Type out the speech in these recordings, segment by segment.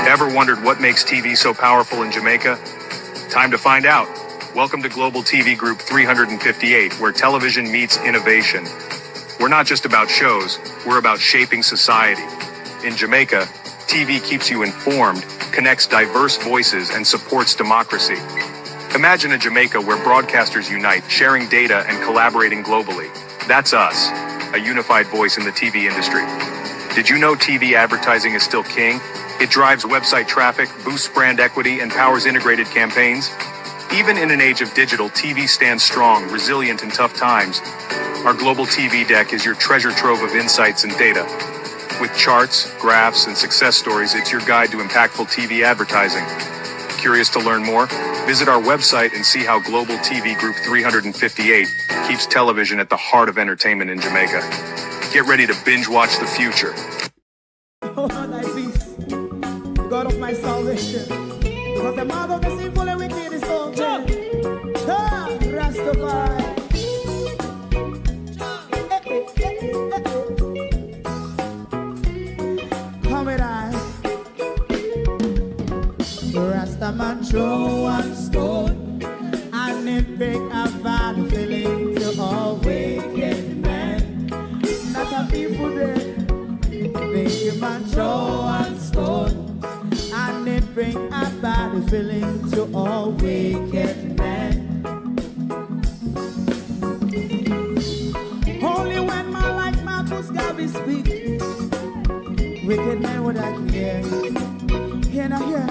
Ever wondered what makes TV so powerful in Jamaica? Time to find out. Welcome to Global TV Group 358, where television meets innovation. We're not just about shows, we're about shaping society. In Jamaica, TV keeps you informed, connects diverse voices, and supports democracy. Imagine a Jamaica where broadcasters unite, sharing data and collaborating globally. That's us, a unified voice in the TV industry. Did you know TV advertising is still king? It drives website traffic, boosts brand equity, and powers integrated campaigns. Even in an age of digital, TV stands strong, resilient in tough times. Our global TV deck is your treasure trove of insights and data. With charts, graphs, and success stories, it's your guide to impactful TV advertising. Curious to learn more? Visit our website and see how Global TV Group 358 keeps television at the heart of entertainment in Jamaica. Get ready to binge watch the future. Oh, thy peace, God of my salvation, because the mouth of the sinful and wicked is open. Rastafari. Come with I. Rastaman throw one stone, and it break a bad feeling to all wicked men. Not a people there. Make a man throw one stone, and it bring a bad feeling to all wicked men. Only when man like Marcus Garvey speak, wicked men would I hear. Hear now hear.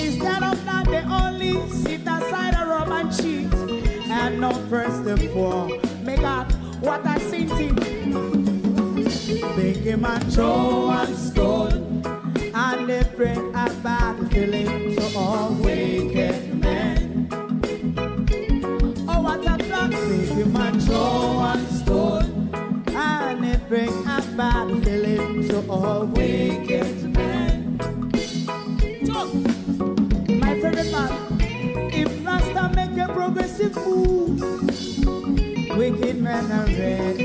Instead of that, they only sit aside and rub and cheat, and not first and for make out what I seen to. Make him a throw one stone, and they bring a bad feeling to all wicked men. Oh, what a plan! Make him a throw one stone, and they bring a bad feeling to all wicked men. My favorite man, if Rasta make a progressive move, wicked men are red.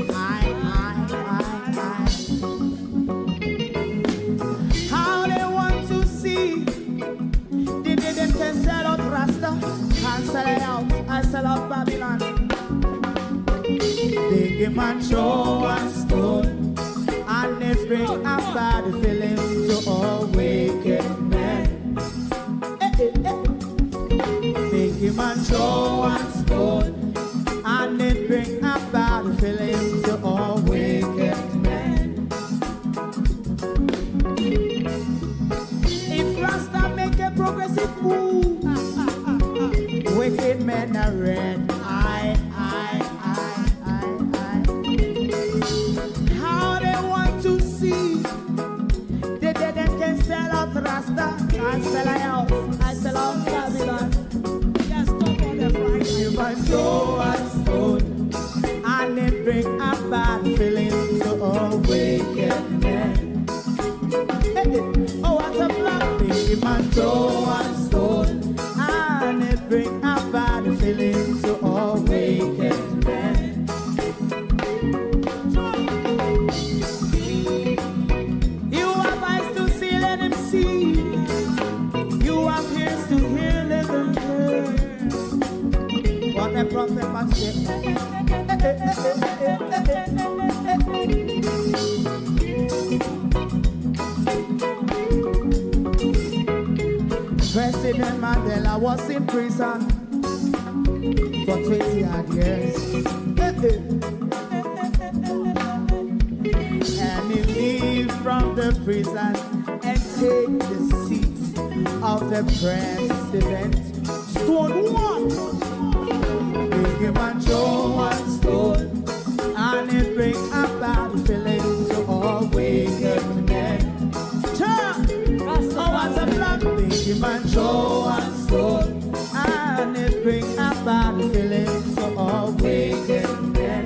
How they want to see the day them can sell out Rasta and sell it out and sell out Babylon. They give man show one stone, and they bring a bad feeling to all wicked men. They give man show one stone, and it bring a bad feeling to all wicked men. If Rasta make a progressive move, wicked men are red. How they want to see the dead and can sell out Rasta and sell out, I sell out Babylon. Just stop on the Friday. You might throw a stone, and it bring a bad feeling to all wicked men. Oh, what a black thing. You might throw a stone, and it bring a bad feeling to all wicked men. You have eyes to see, let him see. You have ears to hear, let them hear. What a prophet must say. President Mandela was in prison for 20 odd years. And he leave from the prison and take the seat of the president. Stone one. Big him and show one stone, and it bring a bad feeling to all wicked men. Oh, what's a black? Big him and show one stone, and it bring a bad feeling to all wicked men.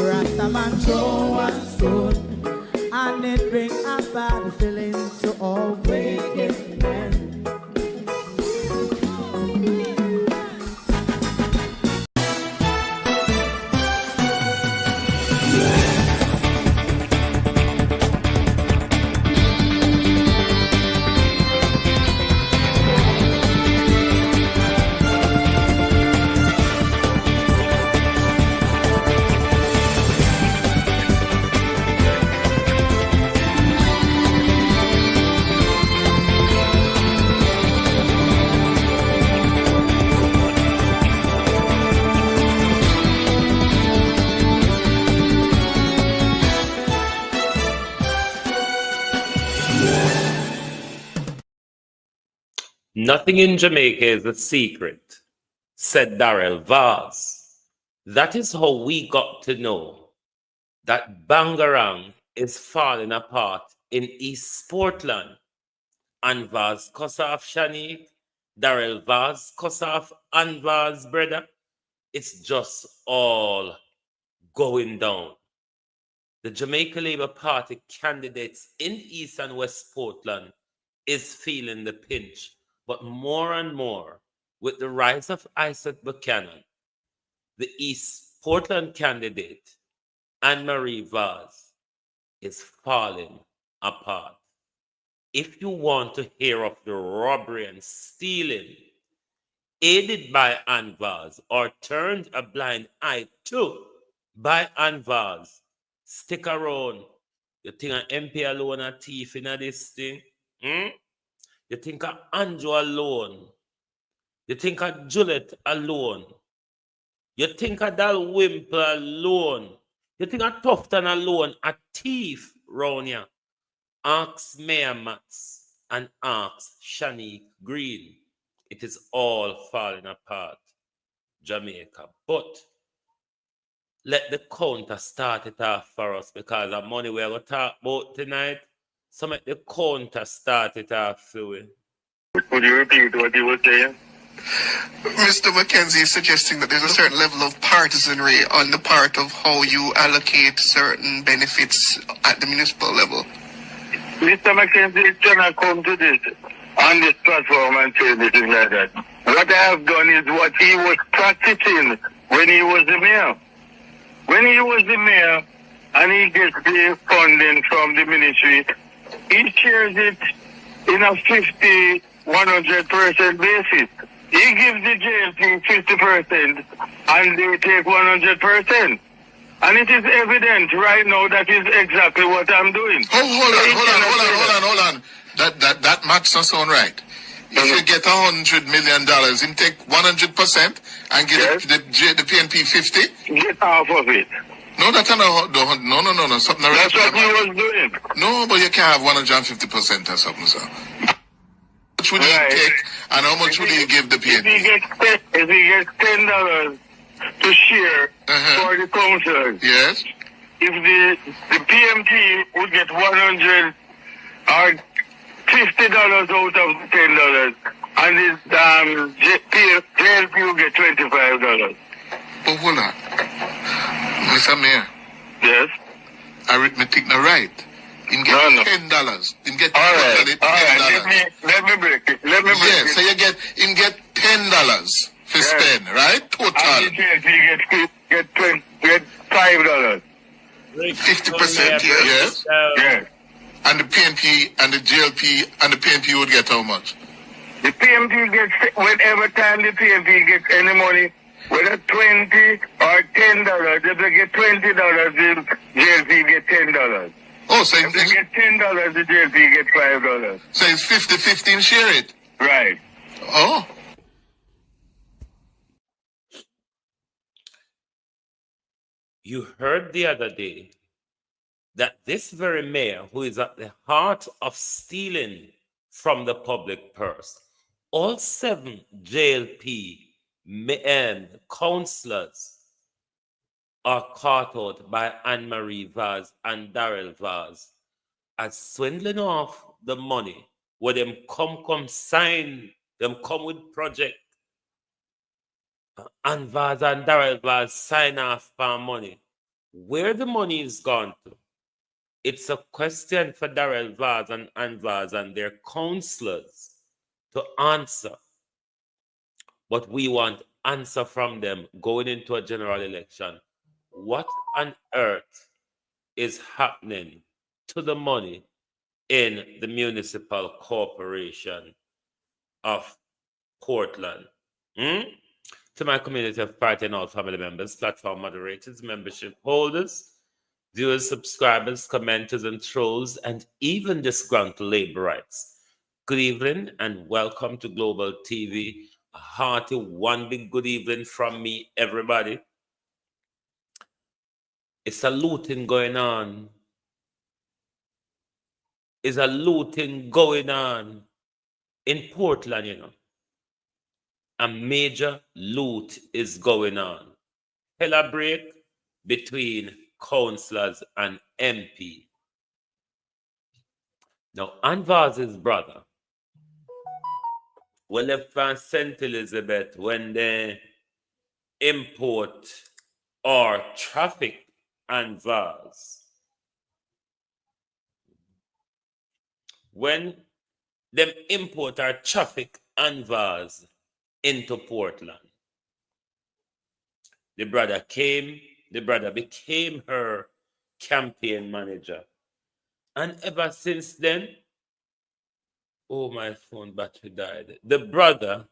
Rastaman throw one stone, and it bring a bad feeling to all wicked men. Nothing in Jamaica is a secret, said Darrell Vaz. That is how we got to know that Bangarang is falling apart in East Portland. And Vaz Kossaf Shanique, Darrell Vaz Kossaf and Vaz brother. It's just all going down. The Jamaica Labour Party candidates in East and West Portland is feeling the pinch, but more and more with the rise of Isaac Buchanan, the East Portland candidate, Anne-Marie Vaz, is falling apart. If you want to hear of the robbery and stealing aided by Anne Vaz or turned a blind eye to by Anne Vaz, stick around. You think an MP alone a thief in this thing? You think a Andrew alone? You think a Juliet alone? You think a Dal Wimple alone? You think a Tufton alone a thief round here? Ask Mayor Matz and ask Shanique Green. It is all falling apart, Jamaica. But let the counter start it off for us because the money we're going to talk about tonight. So make the counter start it off for we. Could you repeat what you were saying? Mr. McKenzie is suggesting that there's a certain level of partisanry on the part of how you allocate certain benefits at the municipal level. Mr. McKenzie cannot come to this on this platform and say anything like that. What I have done is what he was practicing when he was the mayor. When he was the mayor and he gets the funding from the ministry, he shares it in a 50, 100% basis. He gives the JLP 50% and they take 100%. And it is evident right now that is exactly what I'm doing. Hold on. That math's not sound right. If you get $100 million, him take 100% and get the PNP 50? Get half of it. No, that's not no. Something that's what he was doing. No, but you can't have 150% or something, sir. How much would he take and how much would he give the PNP? If he gets $10 to share for the councillors. Yes. If the PMT would get 100 or $50 out of $10, and the JLP will get $25. But hold on. Mr. Mayor. Yes. Arithmetic not right. Him get $10. Him get $10. All right. Let me break it. Yes, so you get $10 to spend, right? Total. And the JLP get $5. 50%, yes. Yes. And the PNP and the JLP and the PNP would get how much? The PNP gets, whenever time the PNP gets any money, whether $20 or $10, if they get $20, the JLP get $10. Oh, so if they get $10, the JLP get $5. So it's 50-50 share it? Right. Oh. You heard the other day that this very mayor, who is at the heart of stealing from the public purse, all 7 JLP councillors are caught out by Anne-Marie Vaz and Darrell Vaz as swindling off the money where them come sign, them come with project. And Vaz and Darrell Vaz sign off for money. Where the money is gone to? It's a question for Darrell Vaz and Anne Vaz and their councillors to answer. But we want answer from them going into a general election. What on earth is happening to the money in the municipal corporation of Portland? To my community of party and all family members, platform moderators, membership holders, viewers, subscribers, commenters, and trolls, and even disgruntled laborites. Good evening and welcome to Global TV. A hearty one big good evening from me, everybody. It's a looting going on. It's a looting going on. in Portland, you know, a major loot is going on. Hella break between councillors and MP. Now, Anvars's brother, well, left from St. Elizabeth when they import or traffic Anvars. When them import or traffic Anvars into Portland, the brother became her campaign manager. And ever since then, oh, my phone battery died. The brother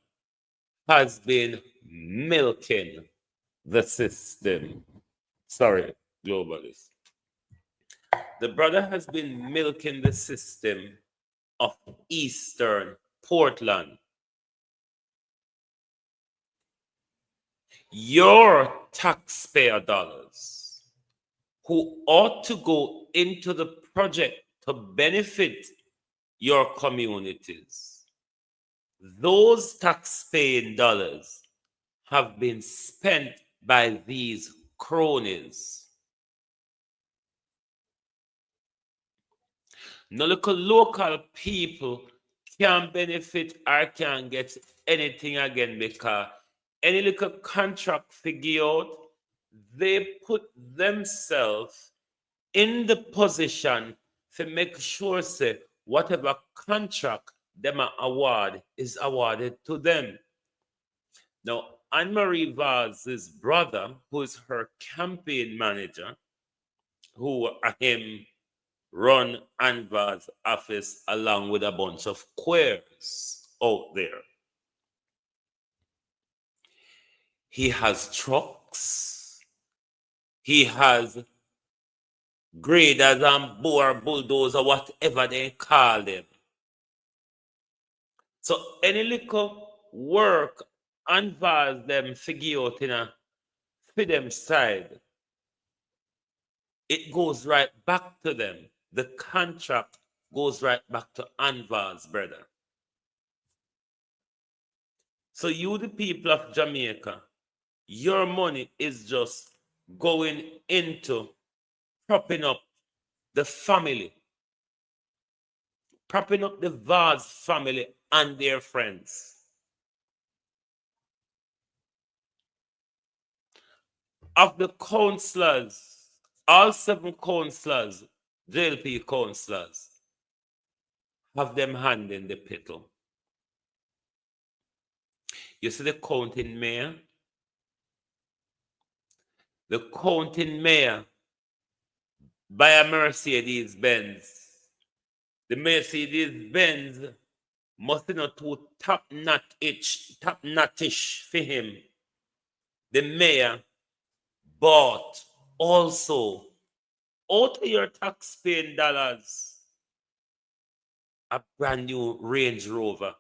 has been milking the system. Sorry, globalists. The brother has been milking the system of Eastern Portland. Your taxpayer dollars, who ought to go into the project to benefit your communities, those taxpaying dollars have been spent by these cronies. No local people can't benefit or can't get anything again because any little contract figure out, they put themselves in the position to make sure say whatever contract them award is awarded to them. Now, Anne-Marie Vaz's brother, who is her campaign manager, who him run Anvar's office along with a bunch of queers out there. He has trucks. He has graders and bulldozer, whatever they call them. So any little work Anvar's them figure out in a for them side, it goes right back to them. The contract goes right back to Anvar's brother. So you, the people of Jamaica, your money is just going into propping up the family, propping up the Vaz family and their friends. Of the councillors, all 7 councillors, JLP councillors, have them hand in the piddle. You see the counting mayor? The counting mayor buy a Mercedes-Benz. The Mercedes-Benz must be not too top-notch for him. The mayor bought also out of your taxpaying dollars a brand new Range Rover.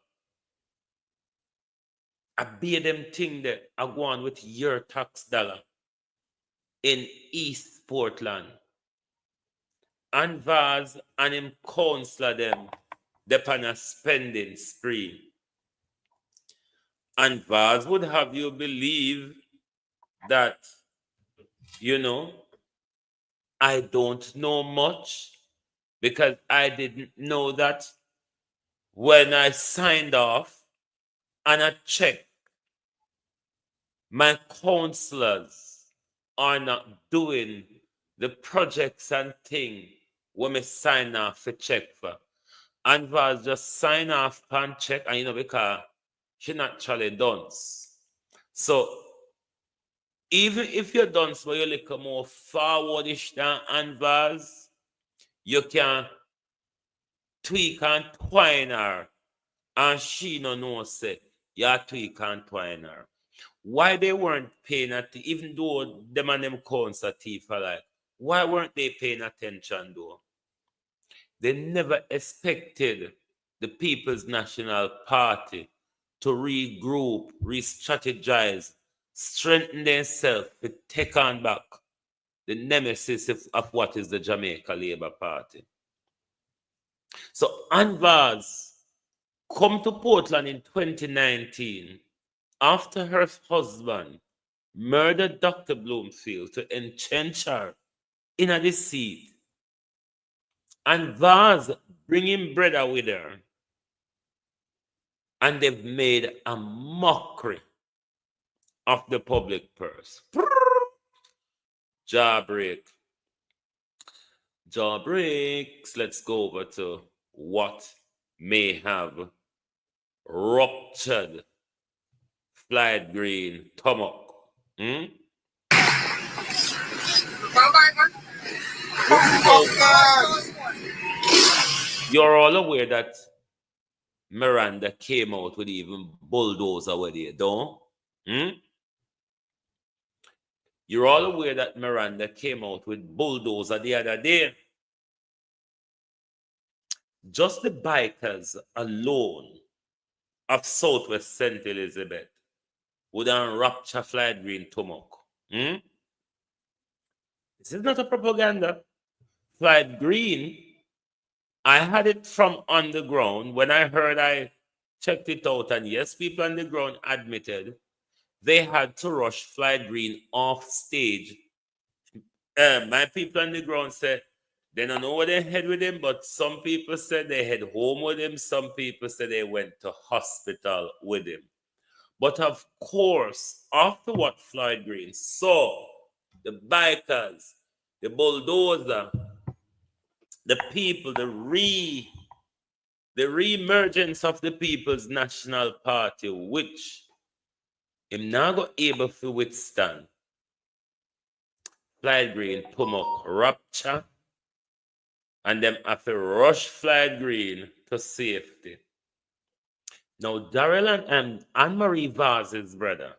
I bear them thing that I go on with your tax dollar in East Portland. And Vaz and him counsellor them upon a spending spree. And Vaz would have you believe that, you know, I don't know much because I didn't know that when I signed off and I checked, my councillors are not doing the projects and things when me sign off for check for. And was just sign off and check, and you know, because she naturally done. So even if you're done, so you look more forwardish than Anvaz, you can tweak and twine her, and she no know say you tweak and twine her. Why they weren't paying attention, even though them and them counts are thief alike, why weren't they paying attention though? They never expected the People's National Party to regroup, re-strategize, strengthen themselves to take on back the nemesis of what is the Jamaica Labour Party. So Anvaz come to Portland in 2019 after her husband murdered Dr. Bloomfield to entrench her in a seat. And Vaz bringing brother with her. And they've made a mockery of the public purse. Jawbreak. Jawbreaks. Let's go over to what may have ruptured FLOYD Green stomach. You're all aware that Miranda came out with even bulldozer with it, don't? You're all aware that Miranda came out with bulldozer the other day. Just the bikers alone of Southwest St. Elizabeth would rupture FLOYD Green stomach. This is not a propaganda. FLOYD Green, I had it from on the ground. When I heard, I checked it out, and yes, people on the ground admitted they had to rush FLOYD Green off stage. My people on the ground said they don't know where they head with him, but some people said they head home with him. Some people said they went to hospital with him. But of course, after what FLOYD Green saw, the bikers, the bulldozer, the people, the re-emergence of the People's National Party, which him not go able to withstand. FLOYD Green stomach rupture, and them have to rush FLOYD Green to safety. Now, Darrell and Anne-Marie Vaz's brother,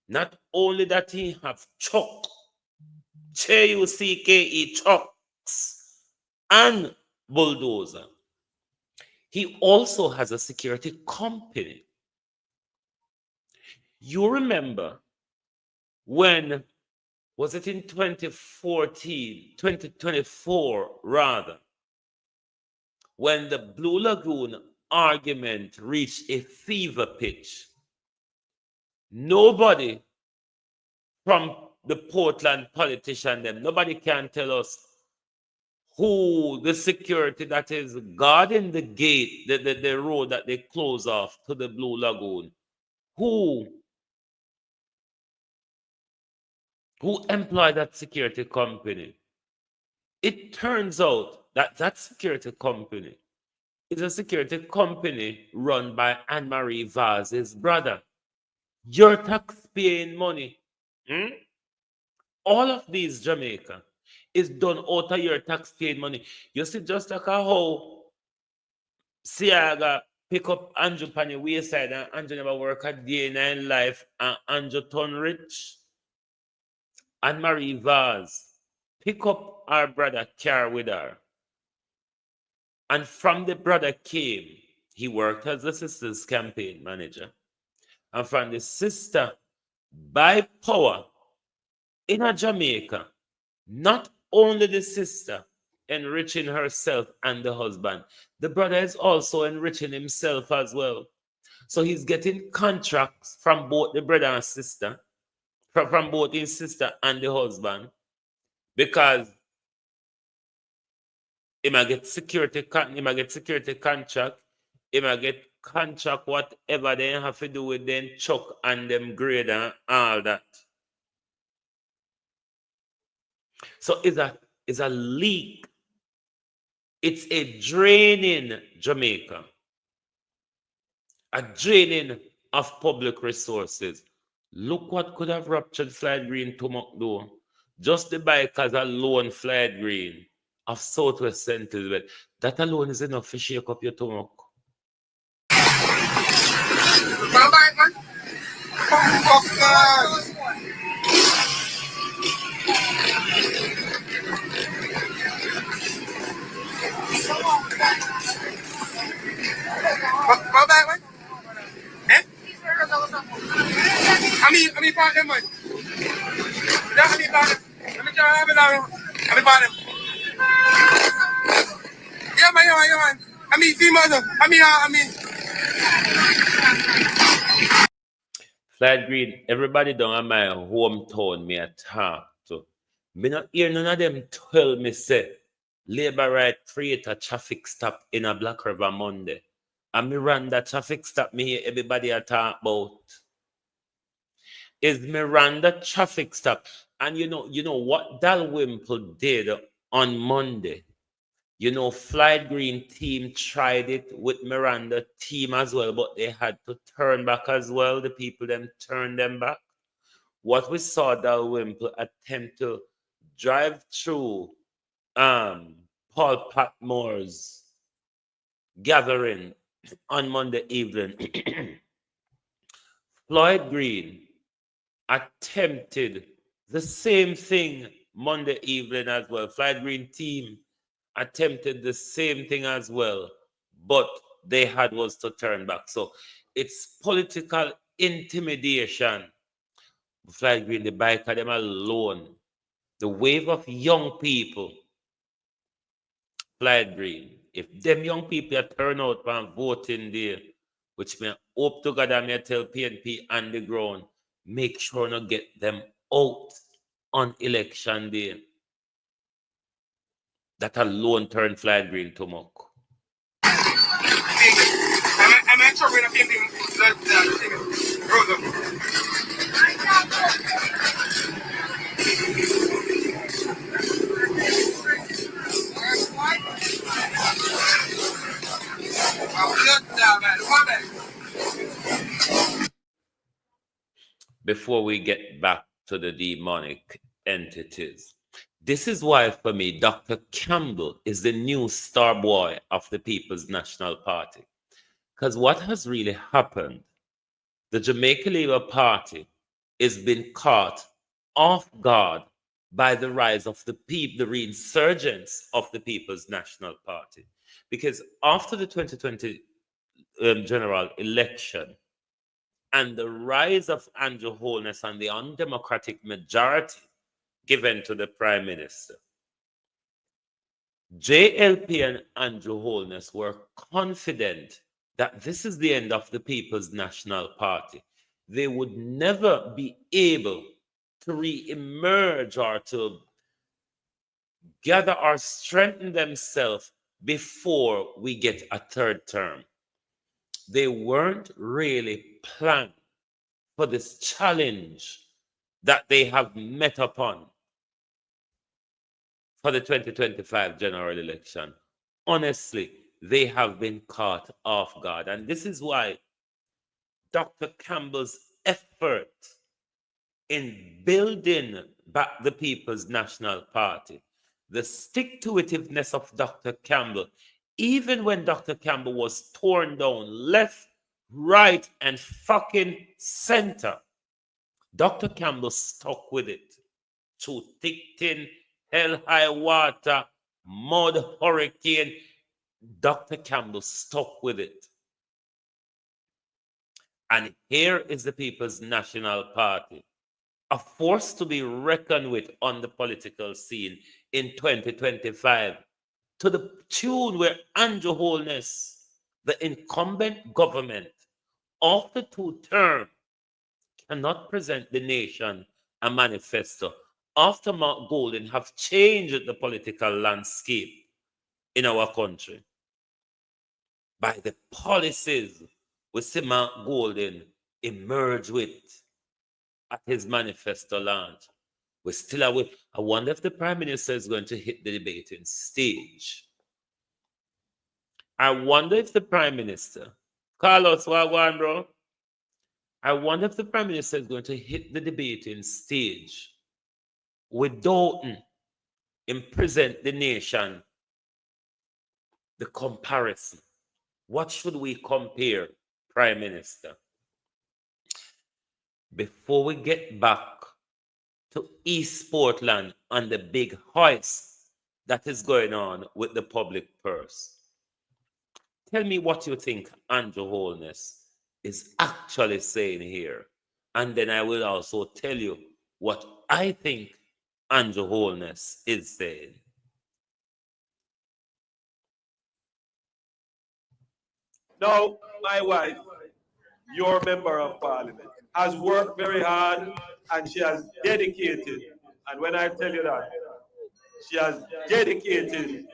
not only that he have chuck, Chucke chucks, and bulldozer, he also has a security company. You remember when, was it in 2024 rather, when the Blue Lagoon argument reached a fever pitch? Nobody from the Portland politician, nobody can tell us who the security that is guarding the gate, the road that they close off to the Blue Lagoon, who employed that security company. It turns out that that security company is a security company run by Anne-Marie Vaz's brother. Your tax-paying money. All of these, Jamaica, is done out of your tax-paying money. You see, just like how Siaga pick up Andrew on the wayside and Andrew never work a day in life and Andrew turn rich. Anne-Marie Vaz pick up our brother car with her. And from the brother came, he worked as the sister's campaign manager. And from the sister, by power, in a Jamaica, not only the sister enriching herself and the husband, the brother is also enriching himself as well. So he's getting contracts from both the brother and sister, from both his sister and the husband, because he might get security contract, he might get contract, whatever they have to do with them chuck and them grade and all that. So it's a leak. It's a draining Jamaica. A draining of public resources. Look what could have ruptured FLOYD Green stomach though. Just the bikers alone, FLOYD Green of Southwest St. Elizabeth. That alone is enough to shake up your stomach. I mean, part them, man. Let me try to part them. Yeah, man. I mean, females. I mean. Floyd Green, everybody down in my hometown me a talk to. Me not hear none of them tell me say Labour right create a traffic stop in a Black River Monday. And me run that traffic stop me hear everybody a talk about. Is me run the traffic stop. And you know what Dalrymple did on Monday. You know, Floyd Green team tried it with Miranda team as well, but they had to turn back as well. The people then turned them back. What we saw Dalrymple attempt to drive through Paul Patmore's gathering on Monday evening. Floyd Green attempted the same thing Monday evening as well. Floyd Green team attempted the same thing as well, but they had was to turn back. So it's political intimidation. Floyd Green, the biker, them alone. The wave of young people, Floyd Green. If them young people are turn out and voting there, which may hope to God I may tell PNP on the ground, make sure not get them out on election day. That alone turn Floyd Green to muck. I'm not sure we're going Before we get back to the demonic entities, this is why for me, Dr. Campbell is the new star boy of the People's National Party. Because what has really happened, the Jamaica Labour Party is been caught off guard by the rise of the resurgence of the People's National Party. Because after the 2020 general election and the rise of Andrew Holness and the undemocratic majority given to the Prime Minister, JLP and Andrew Holness were confident that this is the end of the People's National Party. They would never be able to re-emerge or to gather or strengthen themselves before we get a third term. They weren't really planned for this challenge that they have met upon for the 2025 general election. Honestly, they have been caught off guard. And this is why Dr. Campbell's effort in building back the People's National Party, the stick-to-itiveness of Dr. Campbell, even when Dr. Campbell was torn down left, right, and fucking center, Dr. Campbell stuck with it through thick, thin, hell, high water, mud, hurricane. Dr. Campbell stuck with it. And here is the People's National Party, a force to be reckoned with on the political scene in 2025, to the tune where Andrew Holness, the incumbent government of the two terms, cannot present the nation a manifesto after Mark Golden have changed the political landscape in our country by the policies we see Mark Golden emerge with at his manifesto launch. We're still away. I wonder if the Prime Minister is going to hit the debating stage. I wonder if the Prime Minister, Carlos, Wagwan, bro. I wonder if the Prime Minister is going to hit the debating stage without him present the nation the comparison. What should we compare, Prime Minister? Before we get back to East Portland and the big heist that is going on with the public purse, tell me what you think Andrew Holness is actually saying here. And then I will also tell you what I think Andrew Holness is saying. Now, my wife, your member of parliament, has worked very hard and she has dedicated, and when I tell you that, she has dedicated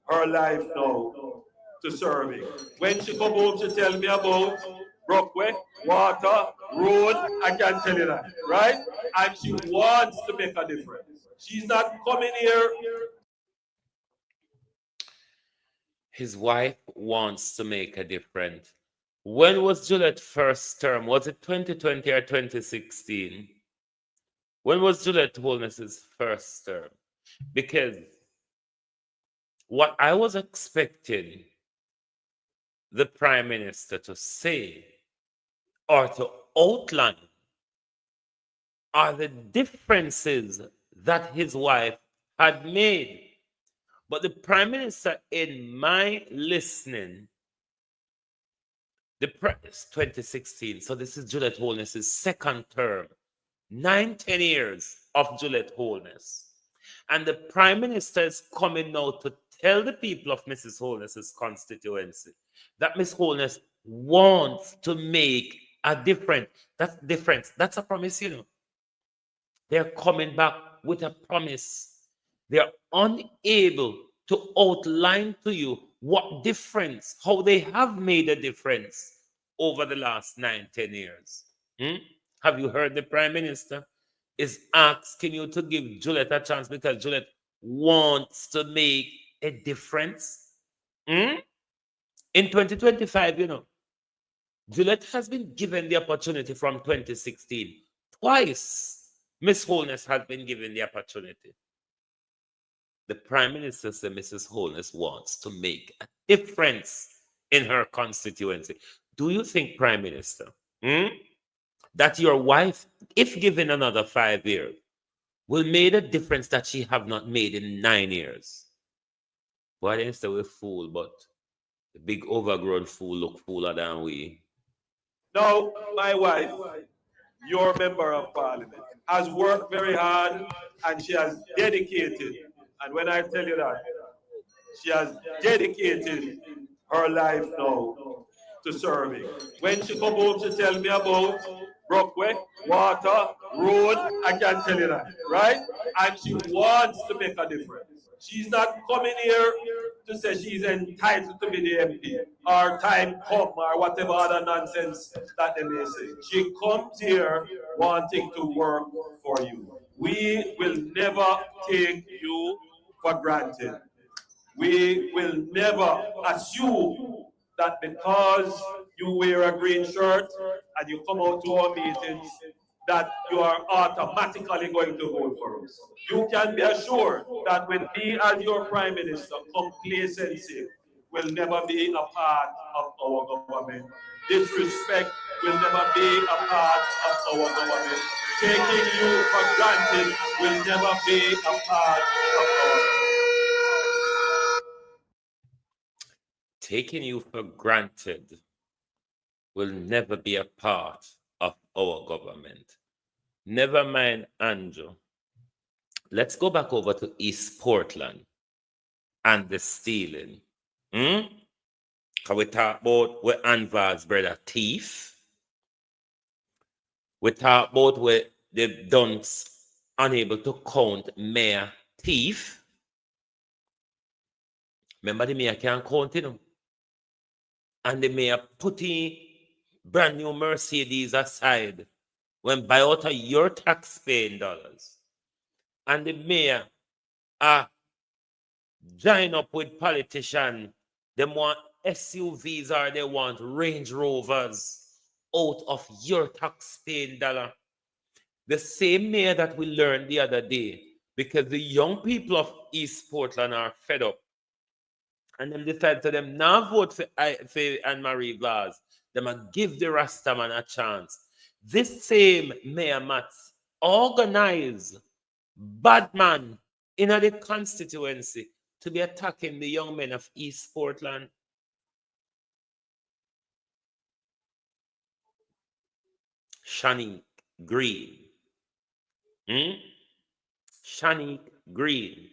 her life now to serving. When she come home, she tell me about Brookway, water, road, I can tell you that, right? And she wants to make a difference. She's not coming here. His wife wants to make a difference. When was Juliet's first term? Was it 2020 or 2016? When was Juliet Holness's first term? Because what I was expecting the Prime Minister to say or to outline are the differences that his wife had made. But the Prime Minister, in my listening, the 2016, so this is Juliet Holness's second term, 9-10 years of Juliet Holness. And the Prime Minister is coming now to tell the people of Mrs. Holness's constituency that Miss Holness wants to make a difference. That's difference. That's a promise, you know. They're coming back with a promise. They're unable to outline to you what difference, how they have made a difference over the last 9-10 years. Have you heard the Prime Minister is asking you to give Juliet a chance because Juliet wants to make a difference? In 2025, you know, Juliet has been given the opportunity from 2016. Twice, Miss Holness has been given the opportunity. The Prime Minister said Mrs. Holness wants to make a difference in her constituency. Do you think, Prime Minister, that your wife, if given another 5 years, will make a difference that she have not made in 9 years? Why didn't say we're fool, but the big overgrown fool look fooler than we. Now, my wife, your member of parliament, has worked very hard and she has dedicated, and when I tell you that, she has dedicated her life now to serving. When she come home, she tell me about Brookway, water, road, I can tell you that, right? And she wants to make a difference. She's not coming here to say she's entitled to be the MP or time come or whatever other nonsense that they may say. She comes here wanting to work for you. We will never take you for granted. We will never assume that because you wear a green shirt and you come out to our meetings, that you are automatically going to vote for us. You can be assured that with me as your Prime Minister, complacency will never be a part of our government. Disrespect will never be a part of our government. Taking you for granted will never be a part of our government. Taking you for granted will never be a part of our government. Never mind, Andrew. Let's go back over to East Portland and the stealing. Can we talk about where Anvar's brother thief? We talk about where the dunce unable to count mayor thief. Remember the mayor can't count, you know? And the mayor putting brand new Mercedes aside when buy out of your taxpaying dollars. And the mayor join up with politicians. They want SUVs or they want Range Rovers out of your taxpaying dollar. The same mayor that we learned the other day, because the young people of East Portland are fed up. And them decide to them now vote for Anne-Marie Vaz. Them and give the Rastaman a chance. This same Mayor Mats organized bad man in the constituency to be attacking the young men of East Portland. Shanique Green. Shanique Green.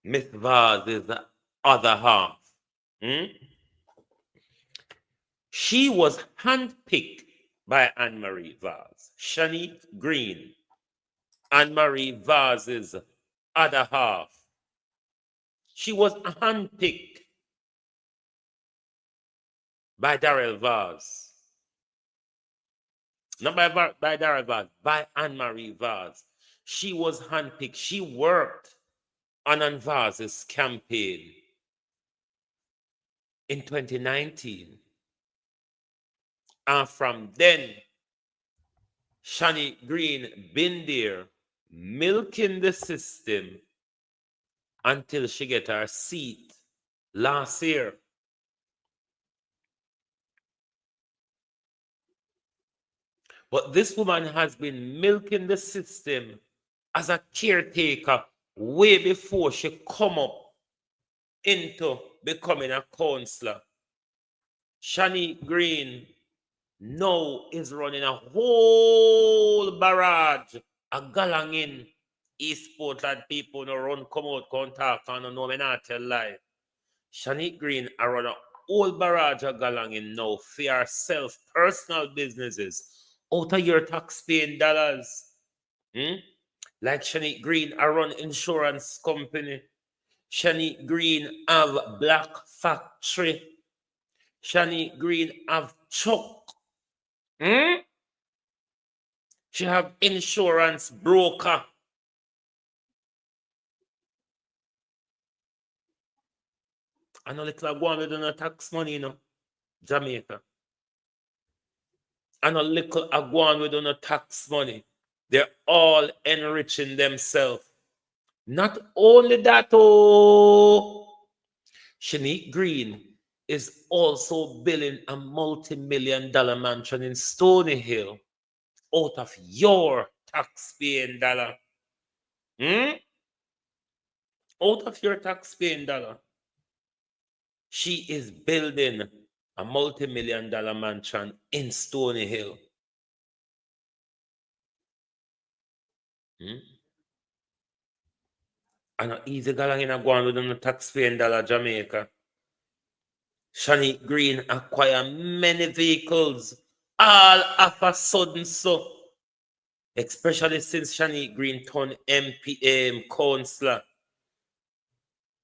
Miss Vaz is the other half. She was handpicked by Anne-Marie Vaz. Shanique Green, Anne-Marie Vaz's other half. She was handpicked by Darrell Vaz. Not by Darrell Vaz, by Anne-Marie Vaz. She was handpicked. She worked on Anne Vaz's campaign in 2019. And from then, Shani Green been there milking the system until she get her seat last year. But this woman has been milking the system as a caretaker way before she come up into becoming a councillor. Shani Green now is running a whole barrage, a galangin East Portland people no run come out, come talk, and no me not tell lie. Shani Green are run a whole barrage of galangin now for herself, personal businesses, out of your tax-paying dollars. Like Shani Green are run insurance company. Shani Green have black factory. Shani Green have truck. She have insurance broker. And a little go on with no tax money, you know, Jamaica. And a little go on with no tax money. They're all enriching themselves. Not only that, Shanique Green is also building a multi-million-dollar mansion in Stony Hill out of your tax-paying dollar. Out of your tax-paying dollar. She is building a multi-million-dollar mansion in Stony Hill. And an easy galang in a go with a tax-paying dollar Jamaica. Shani Green acquire many vehicles all of a sudden so. Especially since Shani Green turned MP councillor.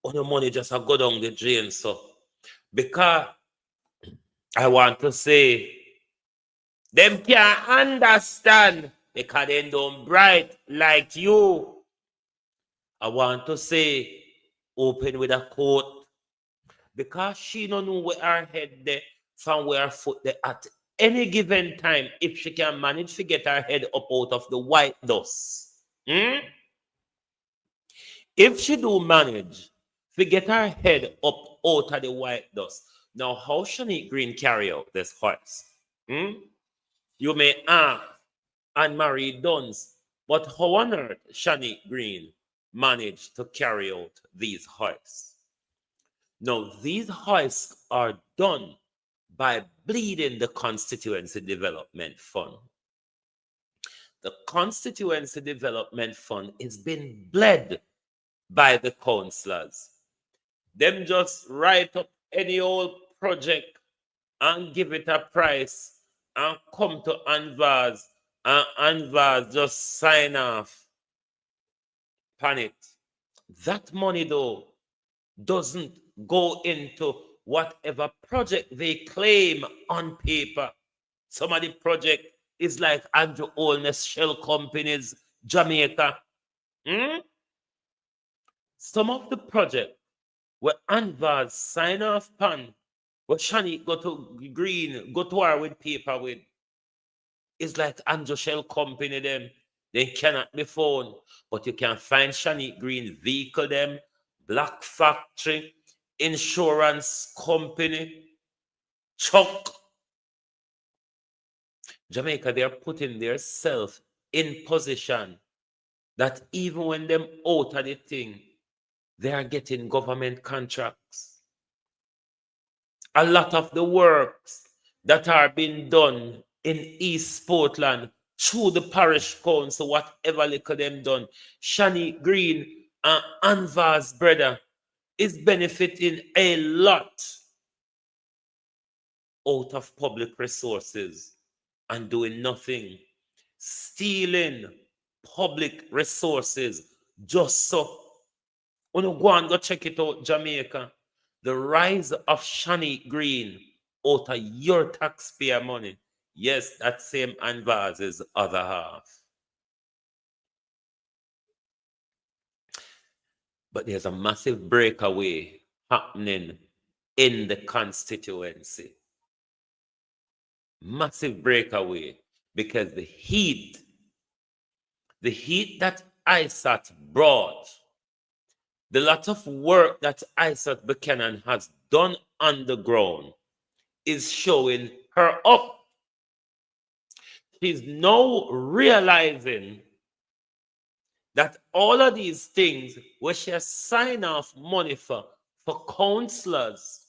All the money just go down the drain so. Because I want to say them can't understand because they don't bright like you. I want to say open with a quote because she don't know where her head there from where her foot there at any given time if she can manage to get her head up out of the white dust. If she do manage to get her head up out of the white dust, now how Shanique Green carry out this horse? You may ask Anne-Marie Duns, but how on earth Shanique Green managed to carry out these hoists? Now, these hoists are done by bleeding the Constituency Development Fund. The Constituency Development Fund is being bled by the councillors. Them just write up any old project and give it a price and come to Anvaz and Anvaz just sign off on it. That money though doesn't go into whatever project they claim on paper. Some of the project is like Andrew Holness Shell Companies, Jamaica. Some of the project where Anvaz sign off pan, where Shani go to Green, go to her with paper with, is like Andrew Shell Company them. They cannot be found. But you can find Shani Green vehicle them, black factory, insurance company, truck. Jamaica, they are putting themselves in position that even when them out of the thing, they are getting government contracts. A lot of the works that are being done in East Portland through the parish council, whatever little them done, Shani Green and Anvar's brother is benefiting a lot. out of public resources and doing nothing. Stealing public resources just so. When you go and go check it out, Jamaica, the rise of Shani Green out of your taxpayer money. Yes, that same Anvaz's other half. But there's a massive breakaway happening in the constituency. Massive breakaway, because the heat that ISAT brought, the lot of work that ISAT Buchanan has done on the ground is showing her up. She's now realizing that all of these things where she has signed off money for councillors,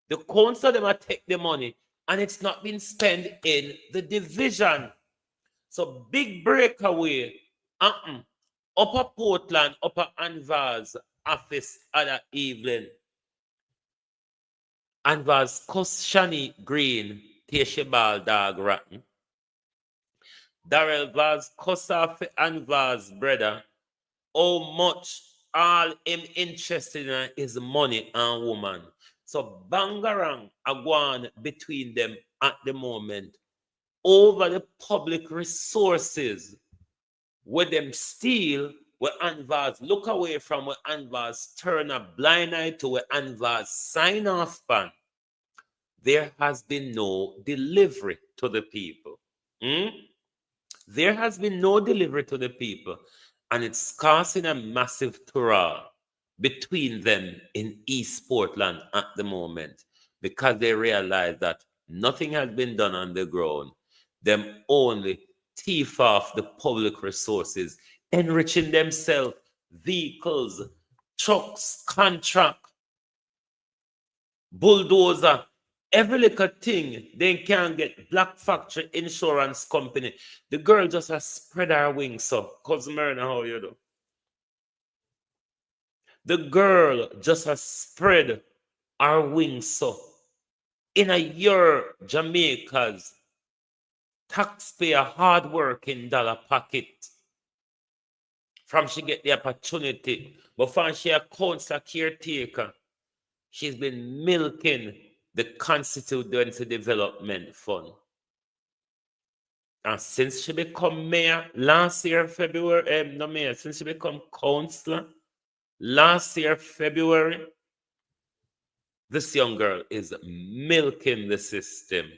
the councillor them take the money and it's not been spent in the division. So big breakaway. Upper Portland, Upper Anvar's office other evening. Anvar's cuss Shani Green, Tisha Ball dog rotten. Darrell Vaz cuss off Anvar's brother. How much all him interested in is money and woman. So bangarang agwan between them at the moment over the public resources. Where them steal, where Anvars look away from, where Anvars turn a blind eye to, where Anvars sign off pan, there has been no delivery to the people. There has been no delivery to the people, and it's causing a massive turmoil between them in East Portland at the moment, because they realize that nothing has been done on the ground. Them only thief off the public resources, enriching themselves, vehicles, trucks, contract, bulldozer, every little thing. They can get black factory insurance company. The girl just has spread her wings, so cousin Myrna, how you do? The girl just has spread her wings, so in a year, Jamaica's taxpayer hard-working dollar pocket from she get the opportunity, but from she a councillor caretaker, she's been milking the constituency development fund. And since she become mayor last year February, no mayor, since she become councillor last year February, this young girl is milking the system.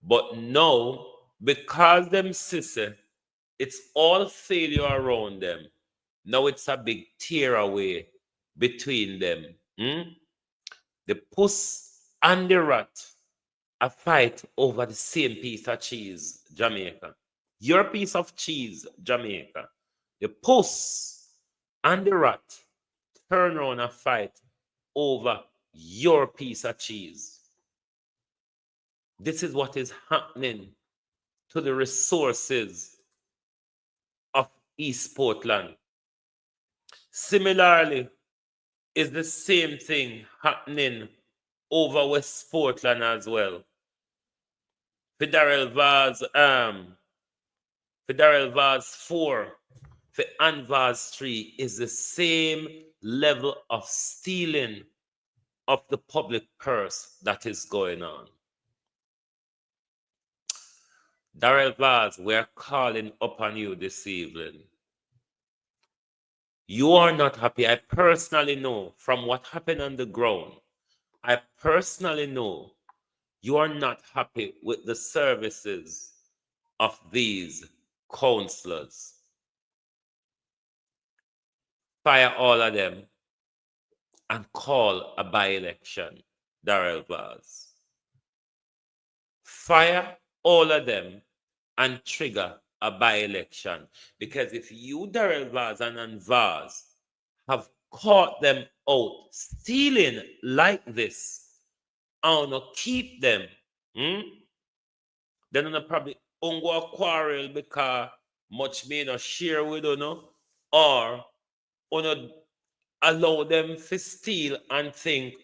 But now, because them sissy, it's all failure around them. Now it's a big tear away between them. The puss and the rat a fight over the same piece of cheese, Jamaica. Your piece of cheese, Jamaica. The puss and the rat turn around a fight over your piece of cheese. This is what is happening to the resources of East Portland. Similarly, is the same thing happening over West Portland as well. Federal Vaz 4, for Anvaz 3 is the same level of stealing of the public purse that is going on. Darrell Vaz, we're calling upon you this evening. You are not happy. I personally know from what happened on the ground. I personally know you are not happy with the services of these councillors. Fire all of them and call a by-election, Darrell Vaz. Fire all of them and trigger a by-election. Because if you, Darrell Vaz and Anvaz, have caught them out stealing like this, and not keep them, then you probably go a quarrel because much may not share with you, or allow them to steal and think,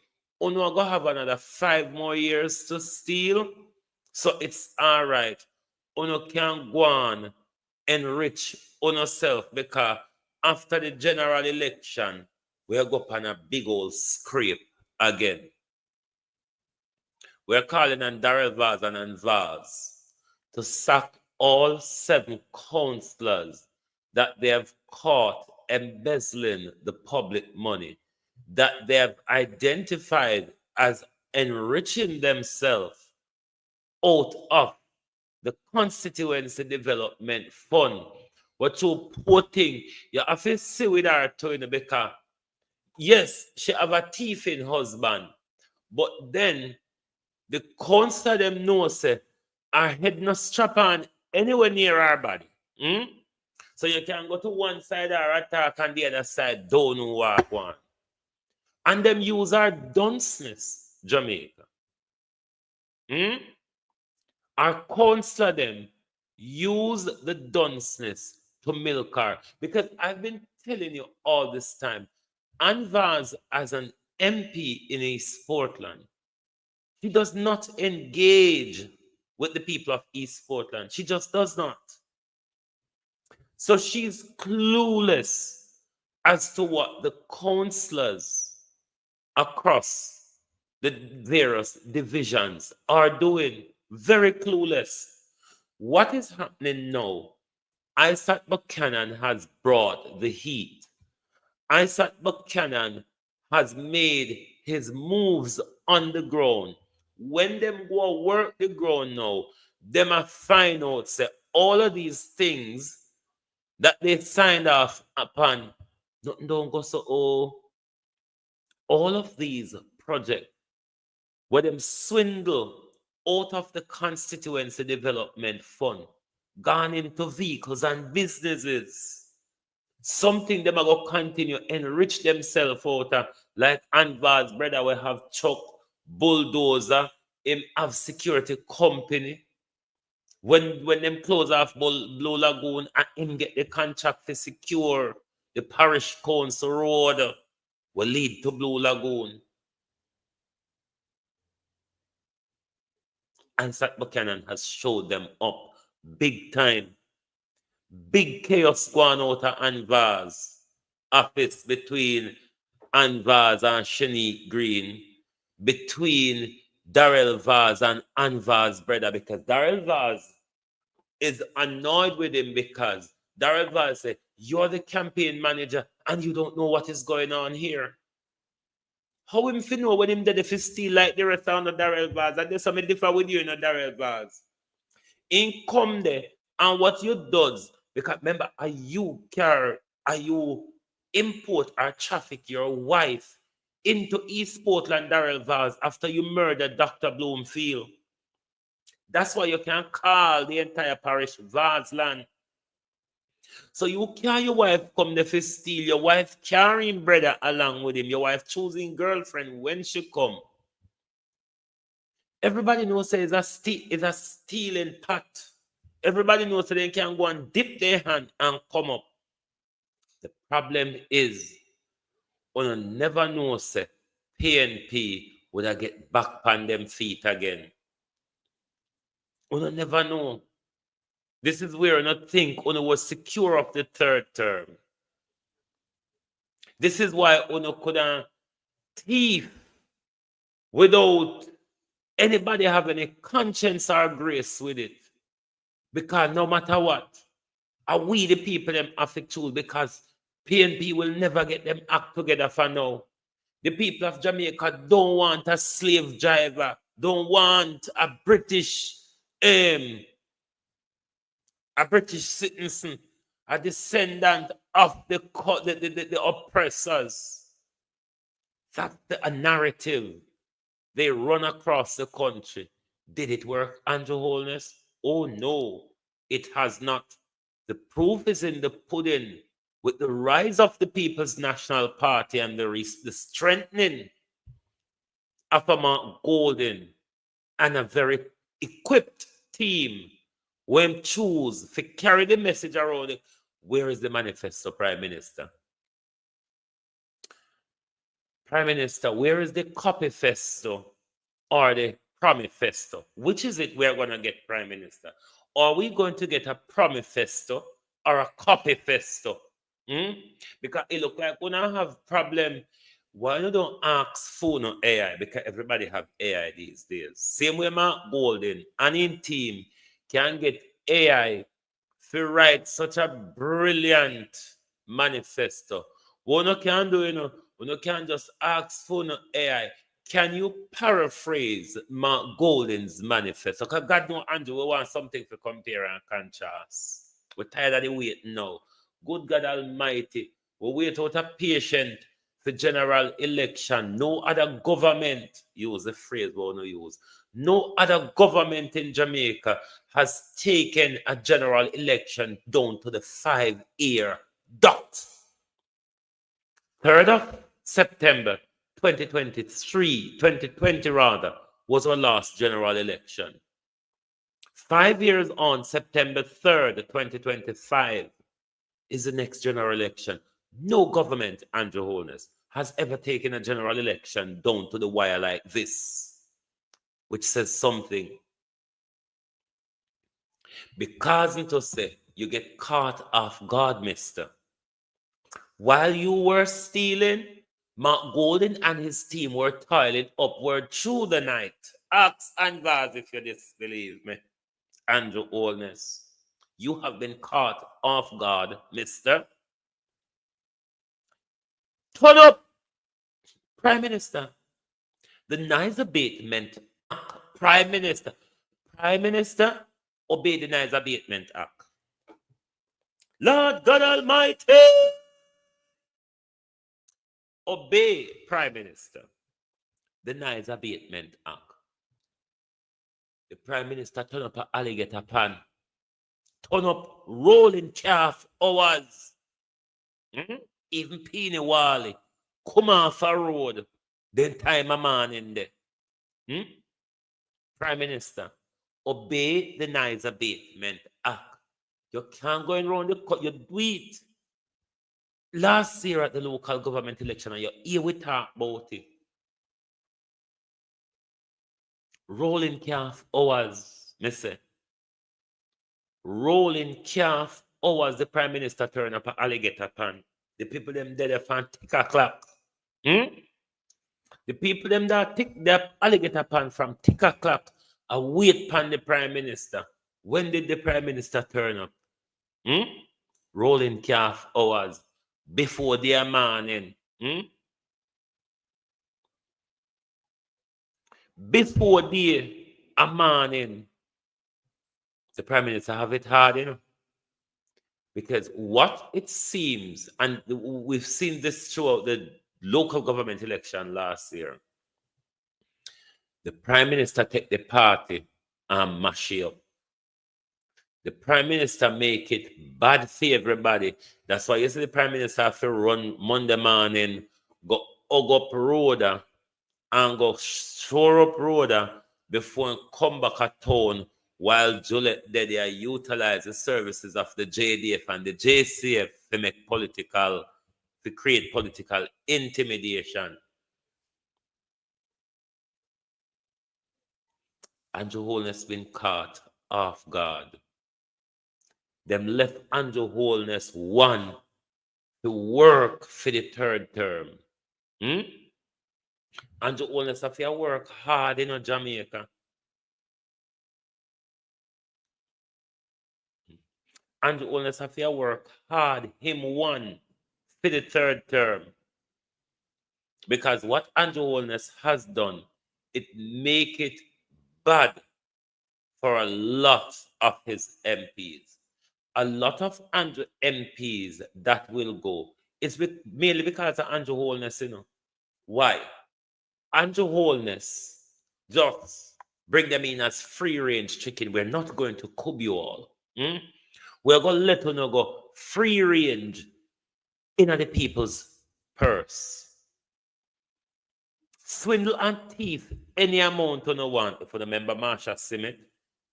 Uno go have another 5 more years to steal. So it's all right. Uno can go on enrich uno self because after the general election, we'll go on a big old scrape again. We're calling on Darrell Vaz and Vaz to sack all 7 councillors that they have caught embezzling the public money, that they have identified as enriching themselves out of the constituency development fund. But to putting, you have to see with her too, because yes, she have a thief in husband, but then the councillor them know say her head no strap on anywhere near her body. So you can go to one side or attack and the other side don't know what one. And them use our dunceness, Jamaica. Our councillor them use the dunceness to milk her. Because I've been telling you all this time, Anvaz as an MP in East Portland, she does not engage with the people of East Portland. She just does not. So she's clueless as to what the councillors across the various divisions are doing. Very clueless. What is happening now? Isaac Buchanan has brought the heat. Isaac Buchanan has made his moves on the ground. When them go work the ground now, them a find out say all of these things that they signed off upon, nothing don't go so all of these projects where them swindle out of the constituency development fund, gone into vehicles and businesses. Something them are going to continue enrich themselves out of, like Anvar's brother will have truck, bulldozer, him have security company. When them close off Blue Lagoon and him get the contract to secure the parish council road will lead to Blue Lagoon. And Sat Buchanan has showed them up big time. Big chaos going out of Anvar's office between Anvar's and Shanique Green, between Darrell Vaz and Anvar's brother, because Darrell Vaz is annoyed with him because Darrell Vaz said, you're the campaign manager and you don't know what is going on here. How him fi know when him did if he steal like the rest of the Darrell Vaz? And there's something different with you in a Darrell Vaz. In come there and what you does, because remember, are you import or traffic your wife into East Portland Darrell Vaz after you murdered Dr. Bloomfield? That's why you can call the entire parish Vaz land. So you carry your wife come there to steal, your wife carrying brother along with him, your wife choosing girlfriend when she come. Everybody knows that it's a stealing pot. Everybody knows that they can go and dip their hand and come up. The problem is, we never know say PNP would have get back on them feet again. We never know. This is where I not think Uno was secure of the third term. This is why Uno couldn't thief without anybody have any conscience or grace with it. Because no matter what, are we the people them have to choose, because PNP will never get them act together for now. The people of Jamaica don't want a slave driver, don't want a British citizen, a descendant of the oppressors. That's a narrative they run across the country. Did it work, Andrew Holness? Oh no, it has not. The proof is in the pudding. With the rise of the People's National Party and the strengthening of a Mark Golden and a very equipped team, when choose to carry the message around it, where is the manifesto, Prime Minister? Prime Minister, where is the copyfesto or the promifesto? Which is it we're going to get, Prime Minister? Are we going to get a promifesto or a copyfesto? Because it look like we don't have problem. Why you don't ask for no AI? Because everybody have AI these days. Same way Mark Golden and in team can get AI to write such a brilliant manifesto. What you can do, you can just ask for no AI. Can you paraphrase Mark Golden's manifesto? Because God knows, Andrew, we want something to compare and contrast. We're tired of the wait now. Good God Almighty, we wait out a patient for general election. No other government, use the phrase we want to use, no other government in Jamaica has taken a general election down to the 5-year dot. 3rd of September 2020 rather, was our last general election. 5 years on, September 3rd, 2025, is the next general election. No government, Andrew Holness, has ever taken a general election down to the wire like this, which says something. Because it was said, you get caught off guard, mister. While you were stealing, Mark Golden and his team were toiling upward through the night. Ask and vase if you disbelieve me. Andrew Holness, you have been caught off guard, mister. Turn up, Prime Minister. The Nice Abatement Act. Prime Minister, obey the Nice Abatement Act. Lord God Almighty, obey, Prime Minister, the Nice Abatement Act. The Prime Minister turn up an alligator pan. Turn up rolling calf hours. Even Peony Wally. Come off a road. Then time a man in there. Prime Minister, obey the Nice Abatement Act. You can't go around the cut. You do it. Last year at the local government election, and you hear we talk about it. Rolling calf hours, me say. Rolling calf hours, the Prime Minister turn up an alligator pan. The people them there fan tick a clock. The people them that tick their alligator pan from tick a clock a wait pan the Prime Minister. When did the Prime Minister turn up? Rolling calf hours before their morning. Before the morning. The Prime Minister have it hard, because what it seems, and we've seen this throughout the local government election last year, the Prime Minister take the party and mash it up. The Prime Minister make it bad for everybody. That's why you see the Prime Minister have to run Monday morning, go hug up Rhoda and go shore up Rhoda before come back at town while Juliet they utilize the services of the JDF and the JCF to create political intimidation. Andrew Holness been caught off guard. Them left Andrew Holness one to work for the 3rd term. Andrew Holness have to work hard in Jamaica. Andrew Holness have to work hard, him one for the 3rd term. Because what Andrew Holness has done, it make it bad for a lot of his MPs. A lot of Andrew MPs that will go, it's mainly because of Andrew Holness, Why? Andrew Holness just bring them in as free-range chicken. We're not going to cook you all. We're going to let you go free-range in the people's purse. Swindle and thief any amount you want. For the member Marsha Simmet,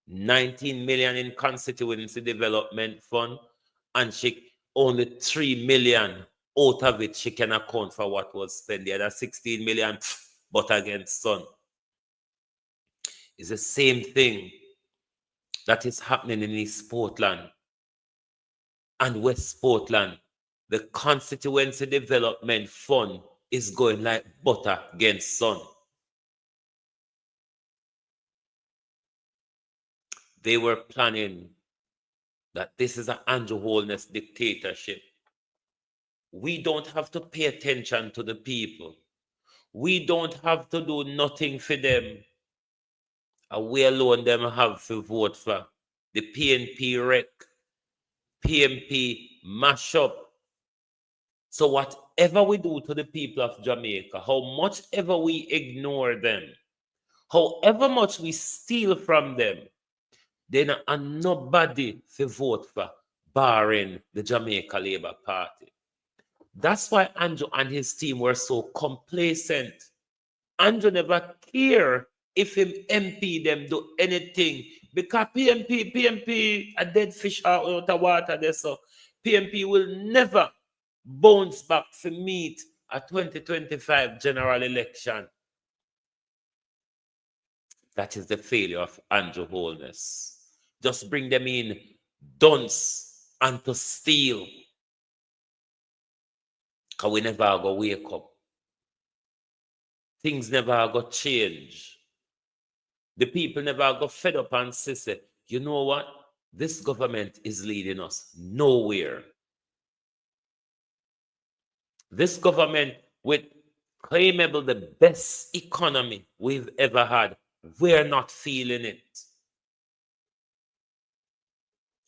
19 million in constituency development fund, and she only 3 million out of it, she can account for what was spent. The other 16 million, but against son. It's the same thing that is happening in East Portland and West Portland. The Constituency Development Fund is going like butter against sun. They were planning that this is an Andrew Holness dictatorship. We don't have to pay attention to the people. We don't have to do nothing for them. And we alone them have to vote for. The PNP wreck, PNP mash up. So whatever we do to the people of Jamaica, how much ever we ignore them, however much we steal from them, then nobody to vote for, barring the Jamaica Labour Party. That's why Andrew and his team were so complacent. Andrew never cared if him MP them do anything, because PNP, a dead fish out of the water there, so PNP will never bounce back to meet a 2025 general election. That is the failure of Andrew Holness. Just bring them in, dunce, and to steal. Because we never go wake up. Things never go change. The people never go fed up and say, you know what? This government is leading us nowhere. This government, with claimable the best economy we've ever had, we're not feeling it.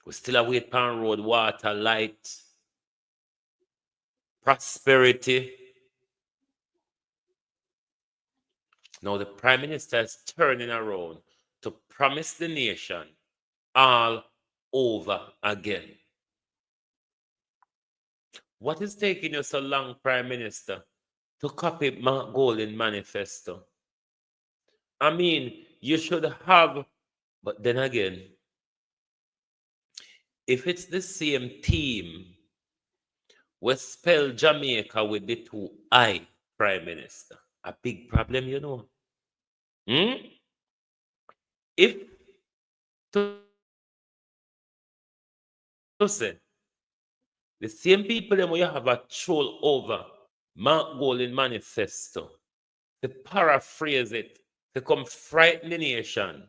We still await pan road, water, light, prosperity. Now the Prime Minister is turning around to promise the nation all over again. What is taking you so long, Prime Minister, to copy my Golden Manifesto? I mean, you should have, but then again, if it's the same team, we spell Jamaica with the two I, Prime Minister. A big problem, you know. If to say, the same people that you have a troll over Mark Golden Manifesto, to paraphrase it, to come frighten the nation.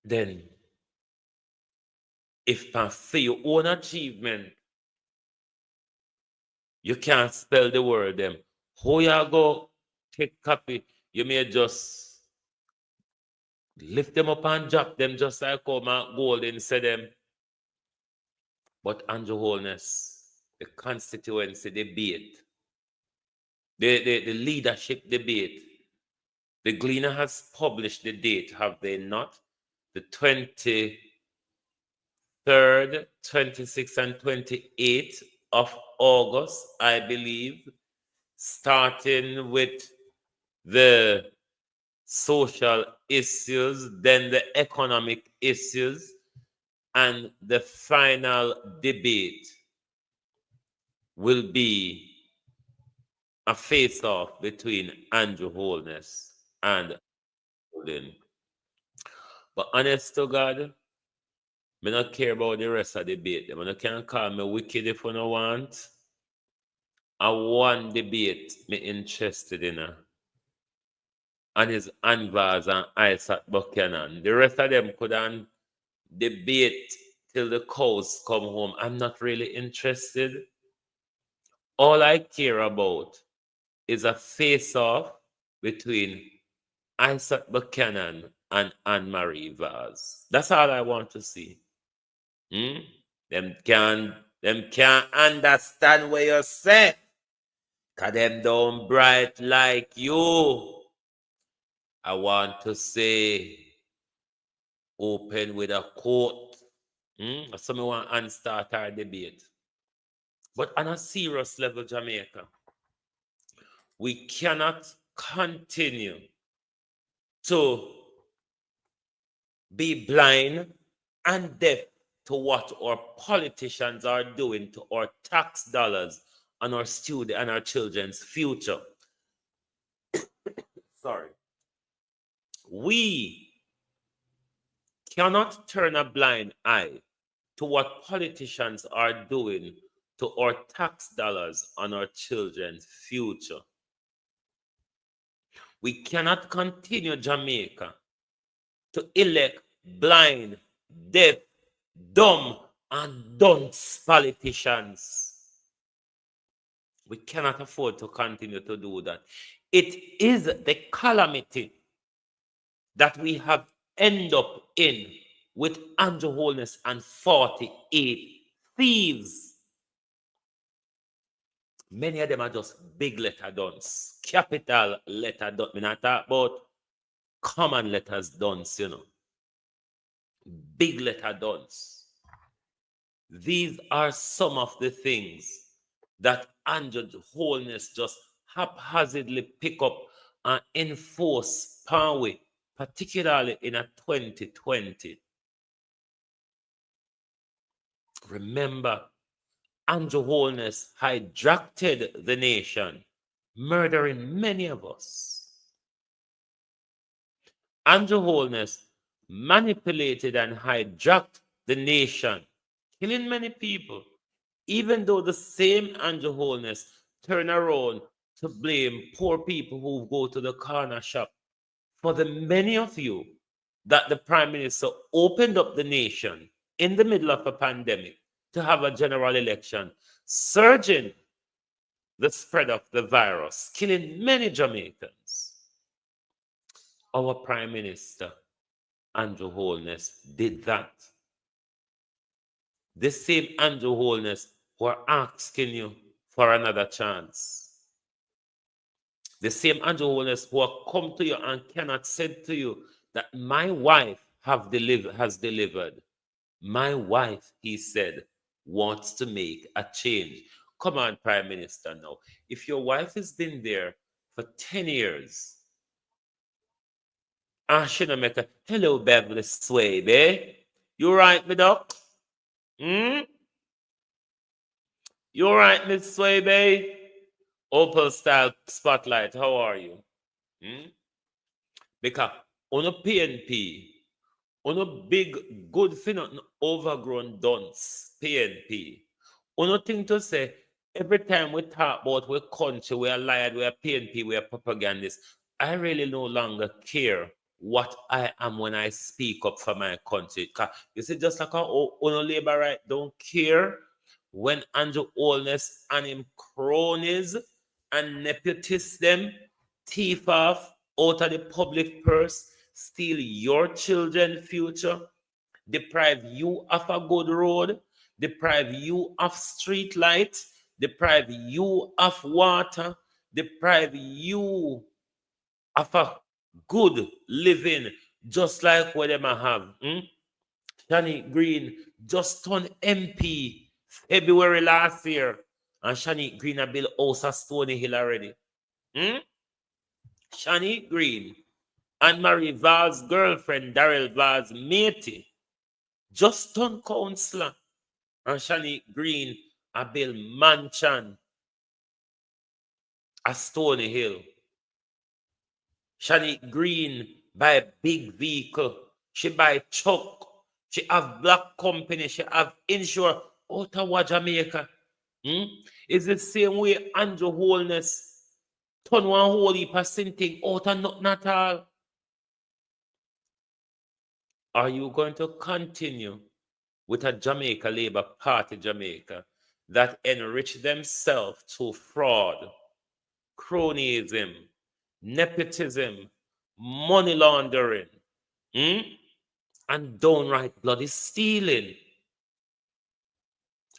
Then, if for your own achievement, you can't spell the word them, how you go take copy, you may just lift them up and drop them just like how Mark Golden said them. But Andrew Holness, the constituency debate, the leadership debate, the Gleaner has published the date, have they not? The 23rd, 26th, and 28th of August, I believe, starting with the social issues, then the economic issues, and the final debate will be a face-off between Andrew Holness and Golden. But honest to God, I don't care about the rest of the debate. I can't call me wicked if I don't want. I one debate me interested in. And his Anvars and Isaac Buchanan. The rest of them couldn't debate till the cows come home. I'm not really interested. All I care about is a face-off between Isaac Buchanan and Anne-Marie Vaz. That's all I want to see. Them can't understand what you say. Cause them don't bright like you. I want to say open with a quote. So I want to start our debate. But on a serious level, Jamaica, we cannot continue to be blind and deaf to what our politicians are doing to our tax dollars and our student and our children's future. Sorry. We cannot turn a blind eye to what politicians are doing to our tax dollars and our children's future. We cannot continue Jamaica to elect blind, deaf, dumb, and dunce politicians. We cannot afford to continue to do that. It is the calamity that we have ended up in with Andrew Holness and 48 thieves. Many of them are just big letter dons, capital letter dons. I not talk about common letters dons, you know. Big letter dons. These are some of the things that Andrew Holness just haphazardly pick up and enforce power with, particularly in a 2020. Remember, Andrew Holness hijacked the nation, murdering many of us. Andrew Holness manipulated and hijacked the nation, killing many people, even though the same Andrew Holness turn around to blame poor people who go to the corner shop. For the many of you that the Prime Minister opened up the nation in the middle of a pandemic to have a general election, surging the spread of the virus, killing many Jamaicans. Our Prime Minister, Andrew Holness, did that. The same Andrew Holness who are asking you for another chance. The same Andrew Holness who have come to you and cannot say to you that my wife has delivered. My wife, he said, wants to make a change. Come on, Prime Minister, now. If your wife has been there for 10 years, and she don't make a hello, Beverly Swabe, eh? You right, me doc? You right, Miss Swabe? Opal Style Spotlight, how are you? Because on a PNP, on a big, good thing, overgrown dunce, PNP. On a thing to say, every time we talk about we country, we are lied, we are PNP, we are propagandists. I really no longer care what I am when I speak up for my country. You see, just like our own labor right don't care when Andrew Holness and him cronies and neputists them thief off out of the public purse, steal your children's future, deprive you of a good road, deprive you of street light, deprive you of water, deprive you of a good living, just like what them have. Shani Green just turned MP February last year, and Shani Green a built house at Stony Hill already. Shani Green and Marie Val's girlfriend, Daryl Val's matey, just turned councillor, and Shani Green a built mansion at Stony Hill. Shani Green buy a big vehicle. She buy truck. She have black company. She have insure Ottawa, Jamaica. It's the same way Andrew Holness turn one whole heap of thing out of nothing at all. Are you going to continue with a Jamaica Labour Party Jamaica that enrich themselves through fraud, cronyism, nepotism, money laundering, and downright bloody stealing?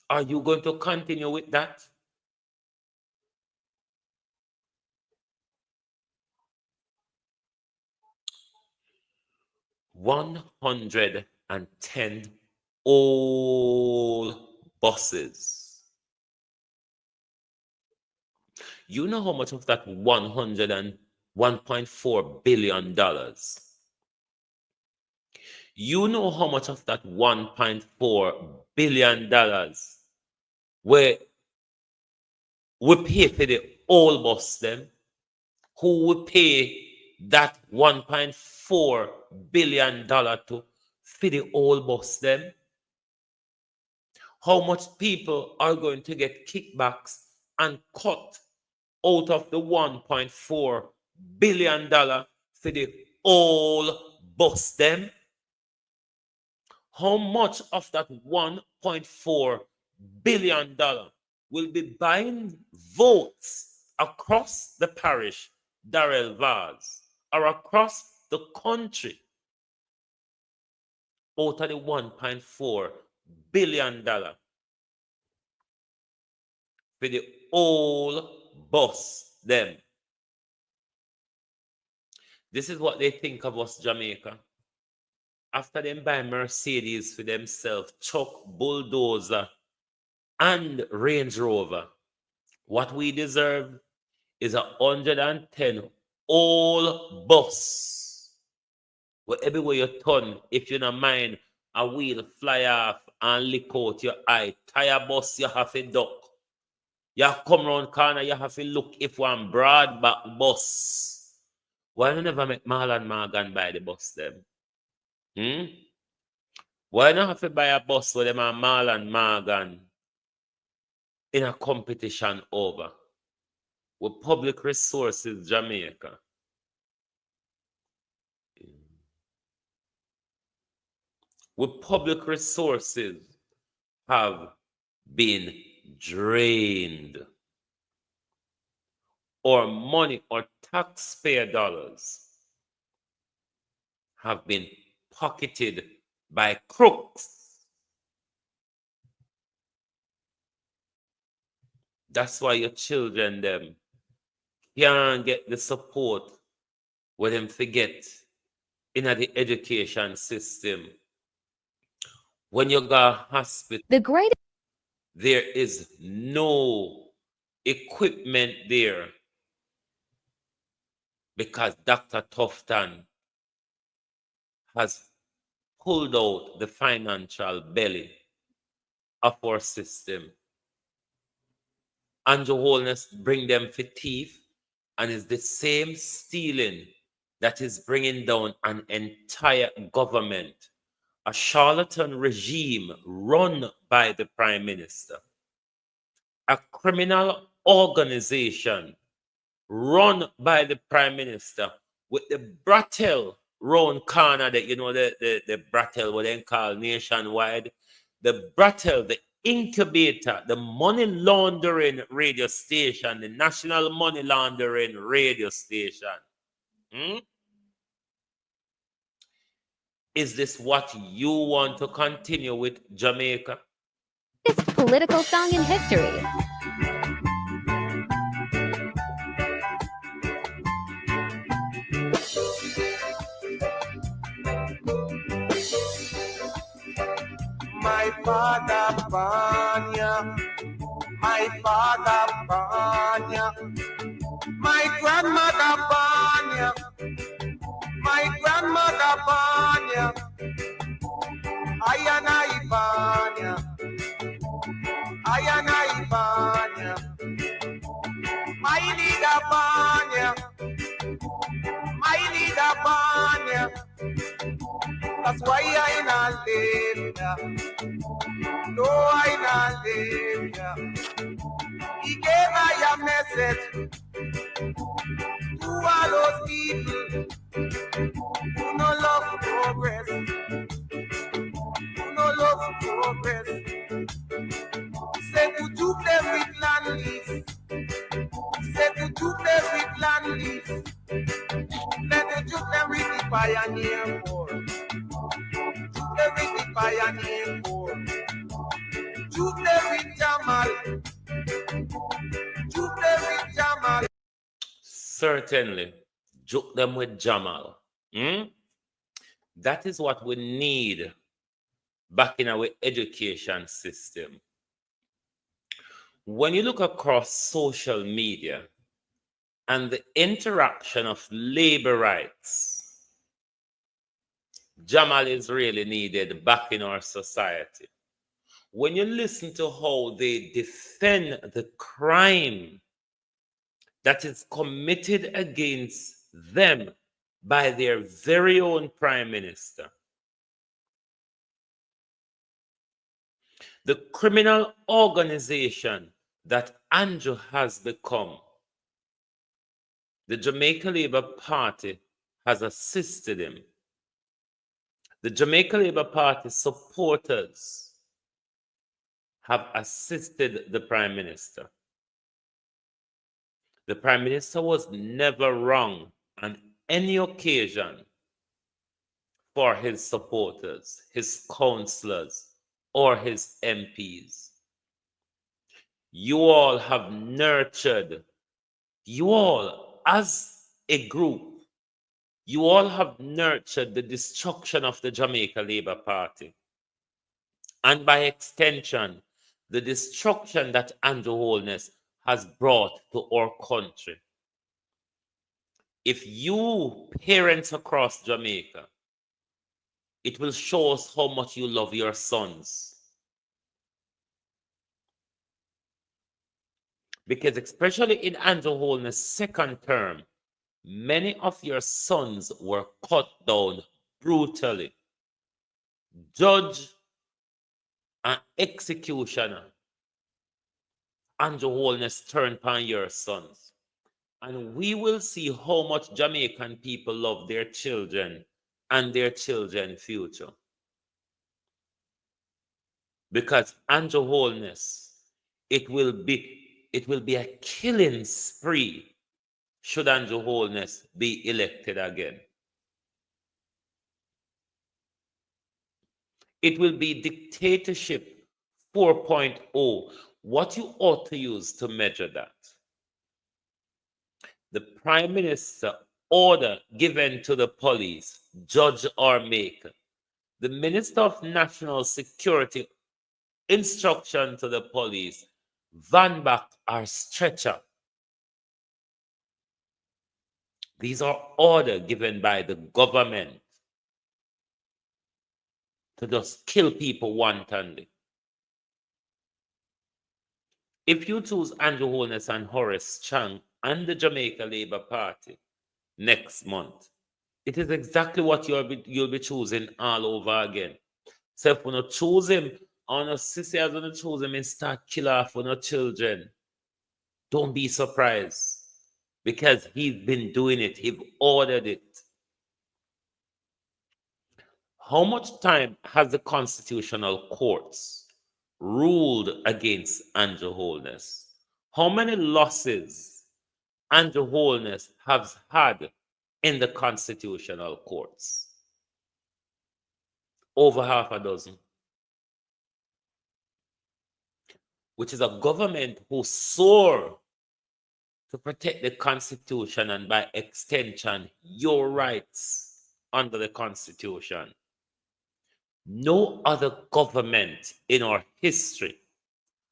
Are you going to continue with that? $110 old buses. You know how much of that $101.4 billion You know how much of that $1.4 billion where we pay for the old bus them? Who will pay that $1.4 billion to for the old bus them? How much people are going to get kickbacks and cut out of the $1.4 billion for the old bus them? How much of that $1.4 billion will be buying votes across the parish, Darrell Vaz, or across the country out of the $1.4 billion for the old bus them? This is what they think of us, Jamaica. After them buy Mercedes for themselves, truck, bulldozer, and Range Rover, what we deserve is 110 old bus. Where everywhere you turn, if you don't mind, a wheel fly off and lick out your eye. Tire bus, you have to duck. You come round corner, you have to look if one broad back bus. Why you never make Marlon Morgan buy the bus them? Why not have to buy a bus with them and Marlon Morgan in a competition over with public resources, Jamaica? With public resources have been drained, or money or taxpayer dollars have been pocketed by crooks. That's why your children them can't get the support where them forget in the education system. When you go to hospital, there is no equipment there because Dr. Tufton has pulled out the financial belly of our system. Andrew Holness bring them for thief, and it's the same stealing that is bringing down an entire government, a charlatan regime run by the Prime Minister, a criminal organization run by the Prime Minister with the brothel round corner that, you know, the brothel, what they call nationwide, the brothel, the incubator, the money laundering radio station, the national money laundering radio station. Is this what you want to continue with, Jamaica? This political song in history. My father Banya, my father Banya, my grandmother Banya, my grandmother Banya, Ayana Banya, Ayana Banya, my leader Banya, my leader Banya. That's why I not live here. No, I not live here. He gave me a message to all those people who no love progress, who no love progress. Say to do them with land lease. Say to do them with land lease. Let the do them with the pioneer war. Do them with the pioneer war. Do them with Jamal. Do them with Jamal. Certainly, juke them with Jamal. That is what we need back in our education system. When you look across social media and the interaction of labor rights Jamal is really needed back in our society. When you listen to how they defend the crime that is committed against them by their very own prime minister, the criminal organization that Andrew has become, the Jamaica Labour Party has assisted him. The Jamaica Labour Party supporters have assisted the Prime Minister. The Prime Minister was never wrong on any occasion for his supporters, his councillors, or his MPs. You all have nurtured, you all as a group, you all have nurtured the destruction of the Jamaica Labour Party. And by extension, the destruction that Andrew Holness has brought to our country. If you parents across Jamaica, it will show us how much you love your sons. Because especially in Andrew Holness' second term, many of your sons were cut down brutally. Judge and executioner, Andrew Holness turned upon your sons. And we will see how much Jamaican people love their children and their children's future. Because Andrew Holness, it will be a killing spree should Andrew Holness be elected again. It will be dictatorship 4.0. What you ought to use to measure that. The Prime Minister order given to the police, judge or maker. The Minister of National Security instruction to the police, van back or stretcher. These are orders given by the government to just kill people wantonly. If you choose Andrew Holness and Horace Chang and the Jamaica Labour Party next month, it is exactly what you'll be choosing all over again. So if we not choose him, on a sister as we choose him and start kill off on our children, don't be surprised. Because he's been doing it, he's ordered it. How much time has the constitutional courts ruled against Andrew Holness? How many losses Andrew Holness has had in the constitutional courts? Over half a dozen. Which is a government who swore to protect the Constitution and by extension, your rights under the Constitution. No other government in our history,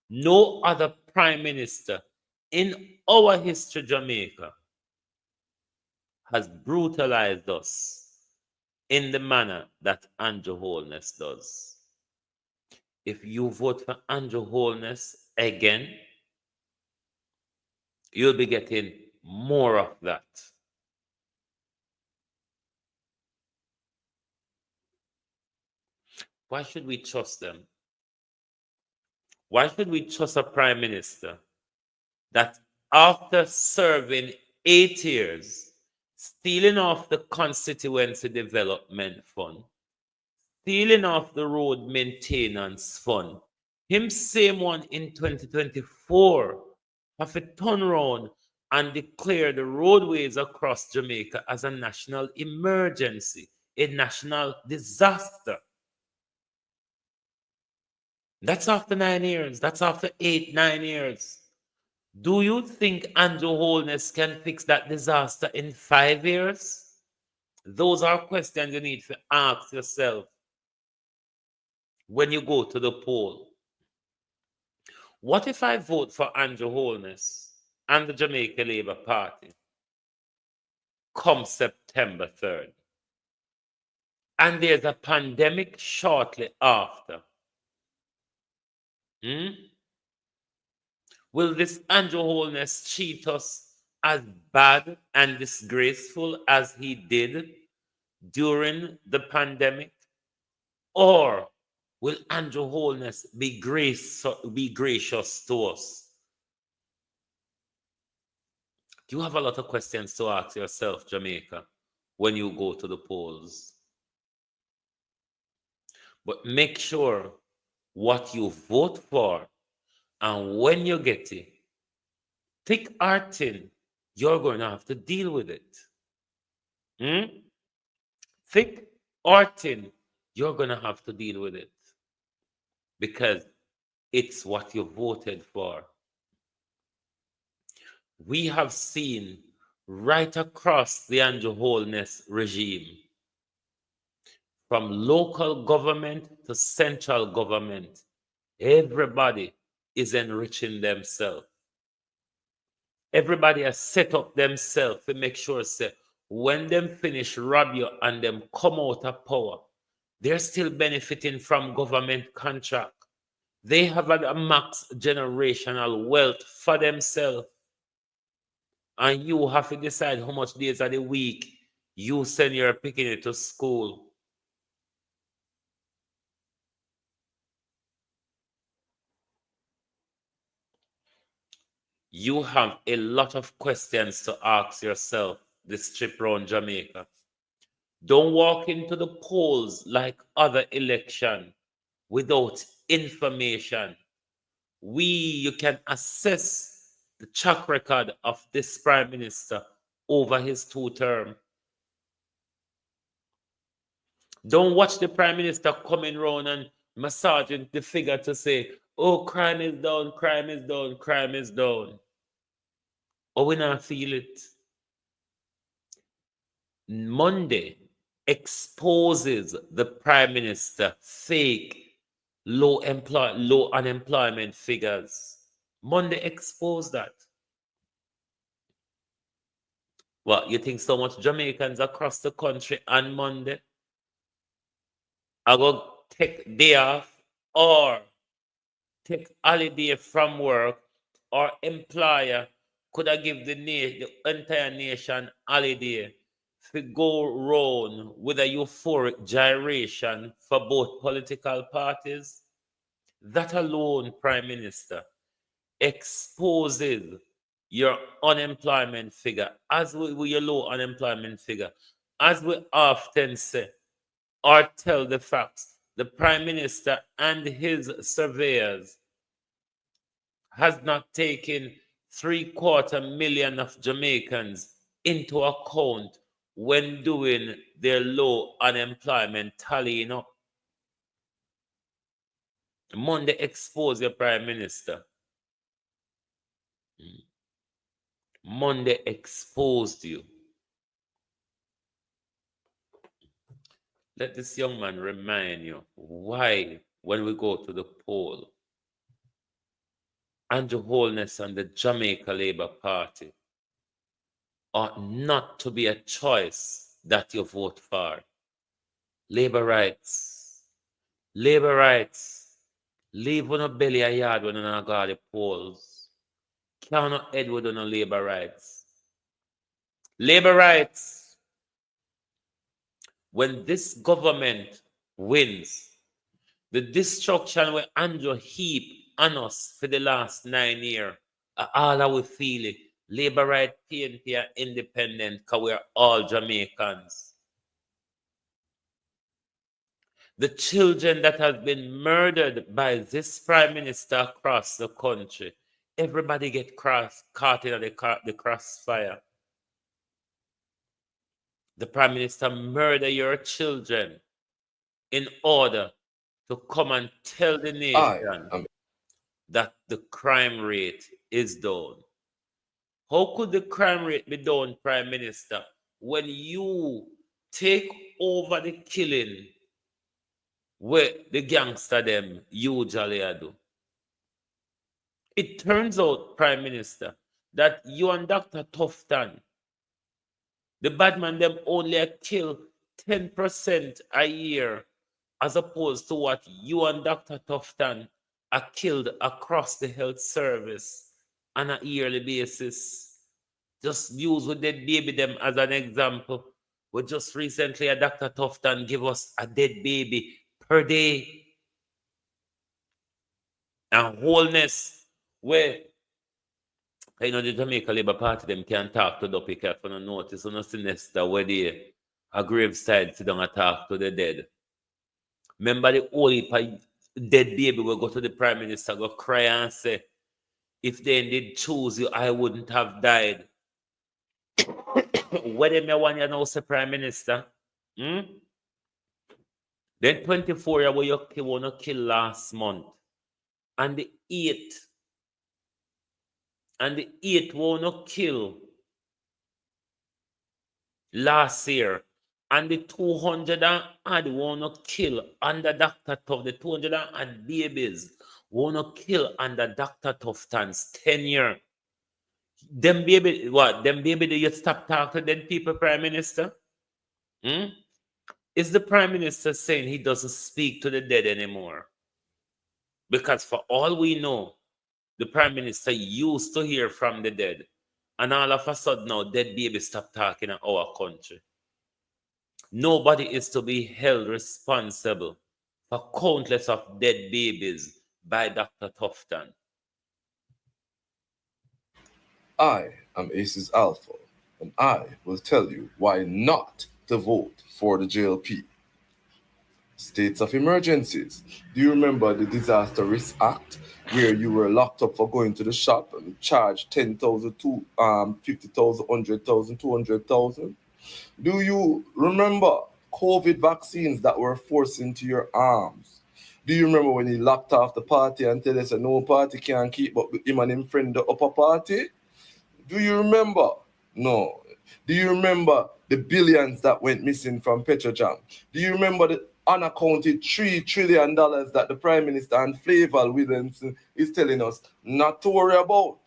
no other Prime Minister in our history, Jamaica, has brutalized us in the manner that Andrew Holness does. If you vote for Andrew Holness again, you'll be getting more of that. Why should we trust them? Why should we trust a Prime Minister that after serving 8 years, stealing off the Constituency Development Fund, stealing off the Road Maintenance Fund, him same one in 2024, have to turn around and declare the roadways across Jamaica as a national emergency, a national disaster. That's after 9 years. That's after 8, 9 years. Do you think Andrew Holness can fix that disaster in 5 years? Those are questions you need to ask yourself when you go to the poll. What if I vote for Andrew Holness and the Jamaica Labour Party come September 3rd? and there's a pandemic shortly after, will this Andrew Holness cheat us as bad and disgraceful as he did during the pandemic? Or will Andrew Holness be gracious to us? You have a lot of questions to ask yourself, Jamaica, when you go to the polls. But make sure what you vote for, and when you get it, thick or thin, you're going to have to deal with it. Thick or thin, you're going to have to deal with it. Because it's what you voted for. We have seen right across the Andrew Holness regime, from local government to central government, everybody is enriching themselves. Everybody has set up themselves to make sure that when them finish rob you and them come out of power, they're still benefiting from government contract. They have a max generational wealth for themselves. And you have to decide how much days of the week you send your picking to school. You have a lot of questions to ask yourself this trip around Jamaica. Don't walk into the polls like other election without information. You can assess the track record of this Prime Minister over his 2 terms. Don't watch the Prime Minister coming around and massaging the figure to say, oh, crime is down, crime is down, crime is down. Or we not feel it. Monday exposes the Prime Minister fake low unemployment figures. Monday exposed that. What, you think so much Jamaicans across the country on Monday are going to take day off or take holiday from work, or employer could have give the entire nation holiday to go round with a euphoric gyration for both political parties? That alone, Prime Minister, exposes your unemployment figure, as with your low unemployment figure. As we often say or tell the facts, the Prime Minister and his surveyors has not taken 750,000 of Jamaicans into account when doing their low unemployment tallying up. Monday exposed your Prime Minister. Monday exposed you. Let this young man remind you why, when we go to the poll, Andrew Holness and the Jamaica Labour Party ought not to be a choice that you vote for. Labour rights. Labour rights. Leave on a belly a yard when you go to the polls. Cannot head with no labour rights. Labour rights. When this government wins, the destruction where Andrew heap on us for the last 9 years, all our feel it. Labour right, PNP are independent because we're all Jamaicans. The children that have been murdered by this Prime Minister across the country, everybody get caught in the crossfire. The Prime Minister murder your children in order to come and tell the nation that the crime rate is down. How could the crime rate be down, Prime Minister, when you take over the killing where the gangster them usually do? It turns out, Prime Minister, that you and Dr. Tufton, the bad man them only kill 10% a year, as opposed to what you and Dr. Tufton are killed across the health service on a yearly basis. Just use with dead baby them as an example. We just recently a Dr. Tufton give us a dead baby per day. And wholeness, where you know the Jamaica Labour Party them can talk to the people for no notice on a sinister where they a graveside sit down and talk to the dead. Remember the old dead baby will go to the Prime Minister, go cry and say, if they did choose you, I wouldn't have died. Whether me want you now say Prime Minister, then 24 year where you want to kill last month, and the 8 want to kill last year, and the 200 and odd want to kill under Dr. Tuff, the 200 and odd babies want to kill under Dr. Tufton's tenure. Them baby, what? Them baby, do you stop talking to them people, Prime Minister? Is the Prime Minister saying he doesn't speak to the dead anymore? Because for all we know, the Prime Minister used to hear from the dead. And all of a sudden now, dead babies stop talking in our country. Nobody is to be held responsible for countless of dead babies by Dr. Tufton. I am Aces Alpha, and I will tell you why not to vote for the JLP. States of emergencies. Do you remember the Disaster Risk Act, where you were locked up for going to the shop and charged 10,000, 50,000, 100,000, 200,000? Do you remember COVID vaccines that were forced into your arms? Do you remember when he locked off the party and tell us that no party can keep up with him and him friend the upper party? Do you remember? No. Do you remember the billions that went missing from Petrojam? Do you remember the unaccounted $3 trillion that the Prime Minister and Flavel Williamson is telling us not to worry about?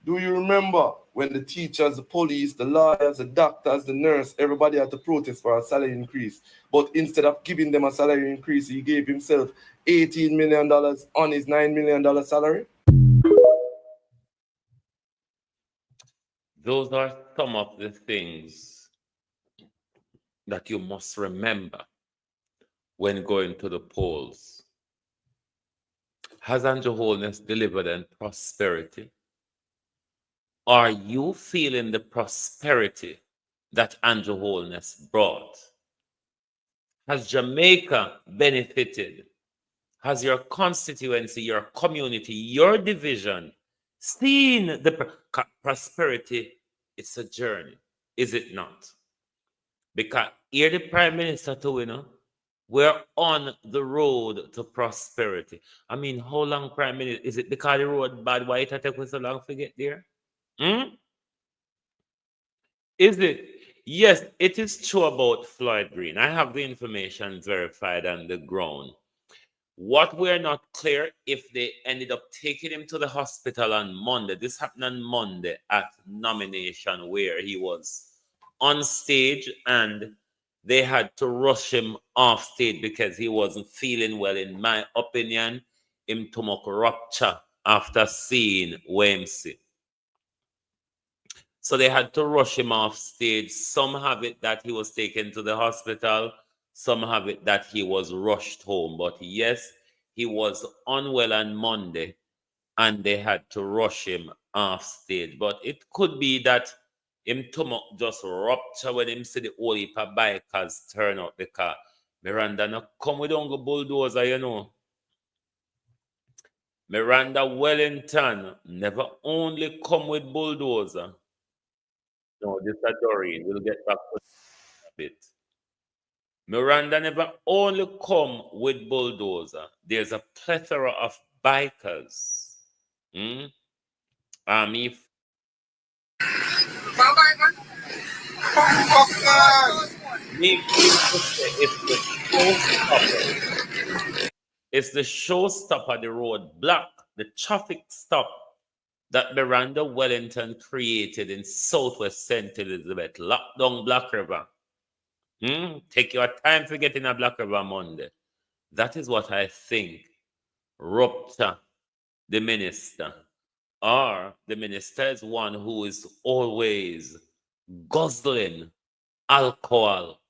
Do you remember when the teachers, the police, the lawyers, the doctors, the nurse, everybody had to protest for a salary increase? But instead of giving them a salary increase, he gave himself $18 million on his $9 million salary? Those are some of the things that you must remember when going to the polls. Has Andrew Holness delivered on prosperity? Are you feeling the prosperity that Andrew Holness brought? Has Jamaica benefited? Has your constituency, your community, your division seen the prosperity? It's a journey, is it not? Because here the Prime Minister too, we're on the road to prosperity. I mean, how long, Prime Minister? Is it because the road bad? Why it take us so long to get there? Is it? Yes, it is true about FLOYD Green. I have the information verified on the ground. What we're not clear if they ended up taking him to the hospital on Monday. This happened on Monday at nomination, where he was on stage and they had to rush him off stage because he wasn't feeling well. In my opinion, him stomach rupture after seeing WMC. So they had to rush him off stage. Some have it that he was taken to the hospital. Some have it that he was rushed home. But yes, he was unwell on Monday and they had to rush him off stage. But it could be that him stomach just rupture when him see the whole heap of bikers turn out the car. Miranda, no come with Uncle Bulldozer, Miranda Wellington never only come with bulldozer. No, this is Doreen. We'll get back to a bit. Miranda never only come with bulldozer. There's a plethora of bikers. It's the showstopper, the road block, the traffic stop that Miranda Wellington created in Southwest St. Elizabeth, lockdown Black River. Take your time to get in a Black River Monday. That is what I think rupture the minister. Or the minister is one who is always guzzling alcohol.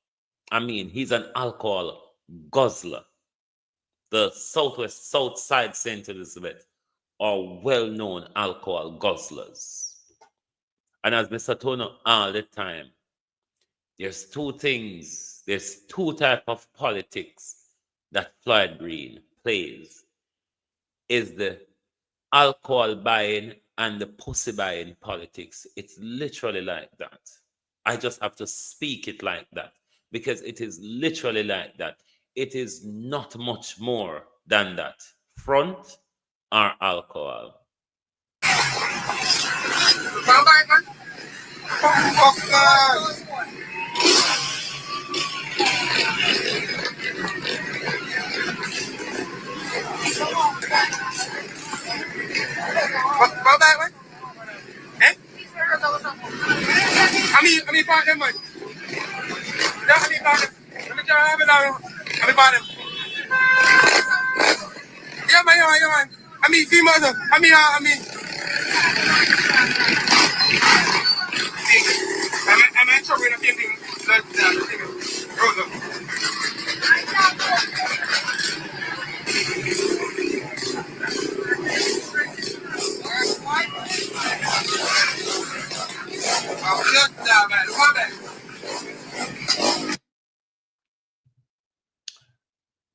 I mean, he's an alcohol guzzler. The Southwest, South Side St. Elizabeth are well-known alcohol guzzlers. And as Mr. Tono all the time, there's two things, there's two types of politics that Floyd Green plays. Is the alcohol buying and the pussy buying politics. It's literally like that. I just have to speak it like that because it is literally like that. It is not much more than that. Front or alcohol. I mean, part them, man. Yeah, I mean, part them. Let me try to have it now. I mean, part them. Yeah, man. I mean, see, mother. I mean. I'm in trouble in a painting.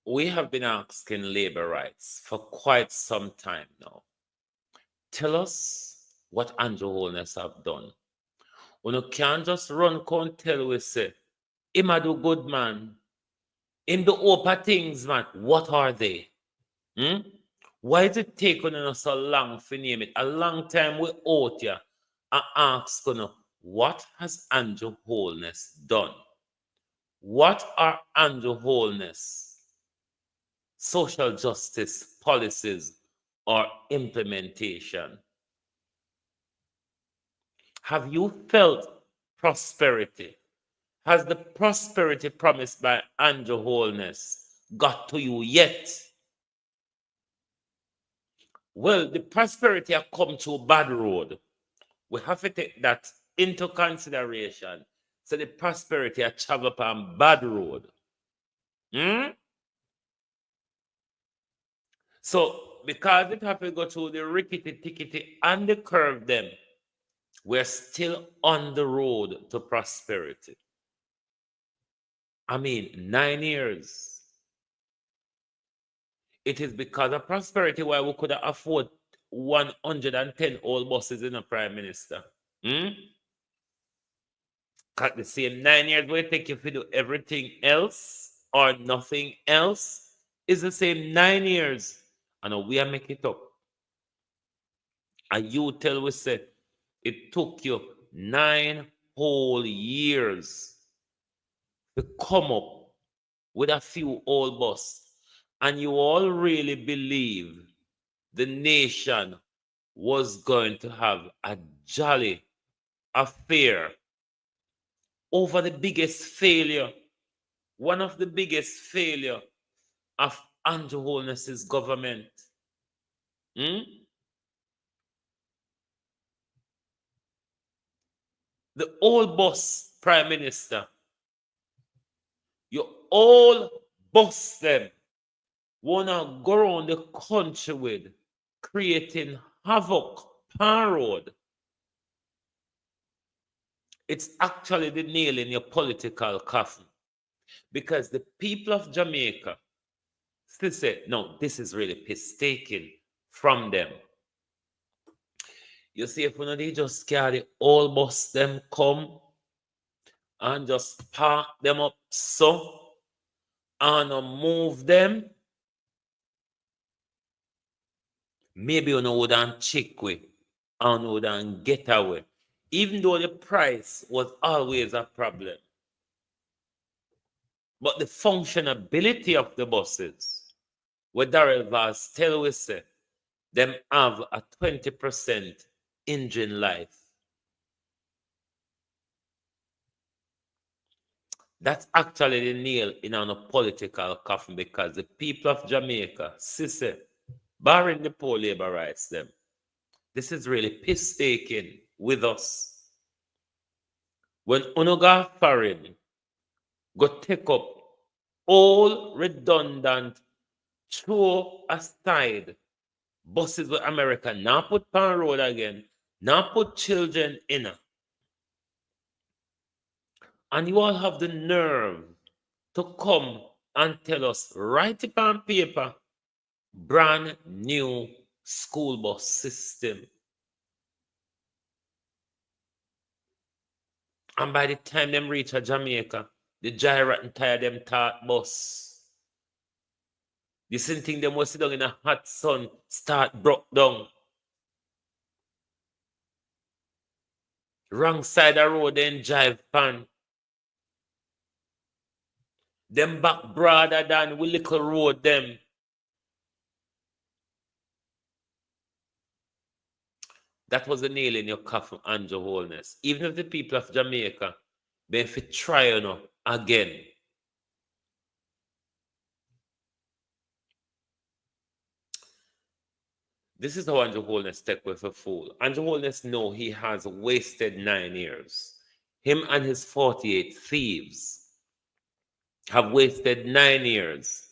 We have been asking labor rights for quite some time now. Tell us what Andrew Holness have done. You can't just run and tell we say, him a do good, man. Him do open things, man. What are they? Why is it taking us so long to name it? A long time we out here and ask, what has Andrew Holness done? What are Andrew Holness social justice policies or implementation? Have you felt prosperity? Has the prosperity promised by Andrew Holness got to you yet? Well, the prosperity has come to a bad road. We have to take that into consideration. So the prosperity has traveled upon bad road. So because it have to go through the rickety-tickety and the curve them, we're still on the road to prosperity. I mean, 9 years. It is because of prosperity why we could afford 110 old buses in a prime minister. At the same 9 years we take if you do everything else or nothing else is the same 9 years. And we are making it up. And you tell we say it took you 9 whole years to come up with a few old bus. And you all really believe the nation was going to have a jolly affair over the biggest failure, one of the biggest failure of Andrew Holness's government. The old boss prime minister, you all boss them wanna go around the country with creating havoc, parade. It's actually the nail in your political coffin. Because the people of Jamaica still say, no, this is really piss taking from them. You see, if they just carry all bus them come and just park them up so and move them, maybe you wouldn't check way and wouldn't get away. Even though the price was always a problem. But the functionability of the buses, what Darrell Vaz tell us, them have a 20% engine life. That's actually the nail in a political coffin, because the people of Jamaica, sissy, barring the poor labor rights, them, this is really piss taking with us. When Unoga Foreign go take up all redundant, throw aside buses with America, now put pan road again, now put children in. And you all have the nerve to come and tell us, write it on paper, brand new school bus system. And by the time them reach a Jamaica, the gyrate and tire them tart bus. The same thing them was sit down in a hot sun, start broke down. Wrong side of the road, then jive pan. Them back broader than we little road them. That was the nail in your coffin, Andrew Holness. Even if the people of Jamaica, they fit try again. This is how Andrew Holness take with a fool. Andrew Holness know he has wasted 9 years. Him and his 48 thieves have wasted 9 years.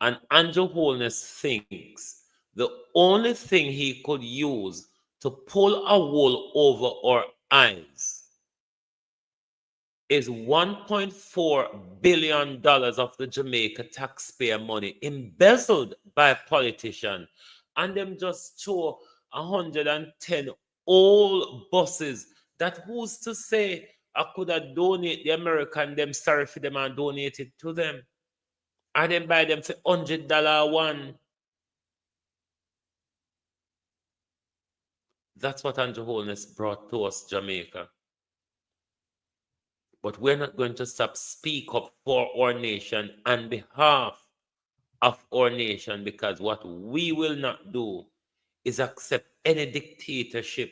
And Andrew Holness thinks the only thing he could use to pull a wool over our eyes is $1.4 billion of the Jamaica taxpayer money embezzled by politicians. And them just throw 110 old buses that who's to say I could have donated the American them, sorry for them, and donate it to them. And then buy them for $100 one. That's what Andrew Holness brought to us, Jamaica. But we're not going to stop speak up for our nation on behalf of our nation, because what we will not do is accept any dictatorship,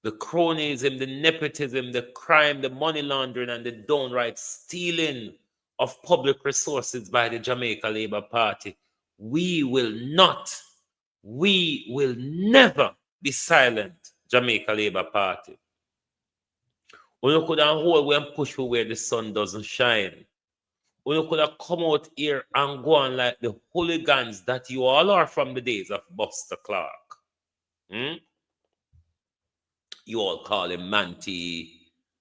the cronyism, the nepotism, the crime, the money laundering, and the downright stealing of public resources by the Jamaica Labour Party. We will never be silent, Jamaica Labour Party. We could hold and push for where the sun doesn't shine. We could have come out here and go on like the hooligans that you all are from the days of Buster Clark. You all call him Manty,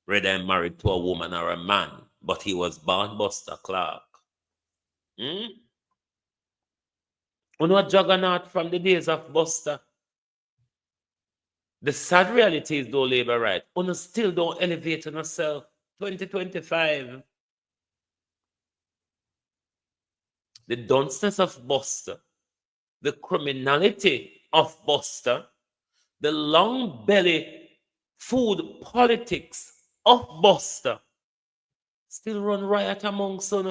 whether I'm married to a woman or a man, but he was born Buster Clark. You know a juggernaut from the days of Buster. The sad reality is, though, labor right, you still don't elevate on yourself. 2025. The dunceness of Buster, the criminality of Buster, the long belly food politics of Buster still run riot amongst us.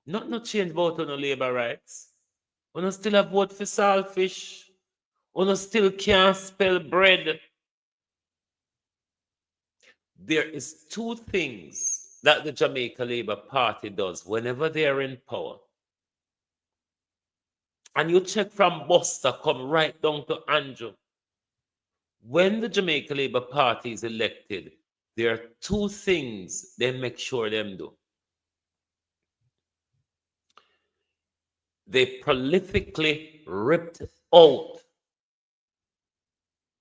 Not no change about no labor rights. You still have vote for saltfish. You still can't spell bread. There is two things that the Jamaica Labour Party does whenever they are in power. And you check from Buster, come right down to Andrew. When the Jamaica Labour Party is elected, there are two things they make sure them do. They prolifically ripped out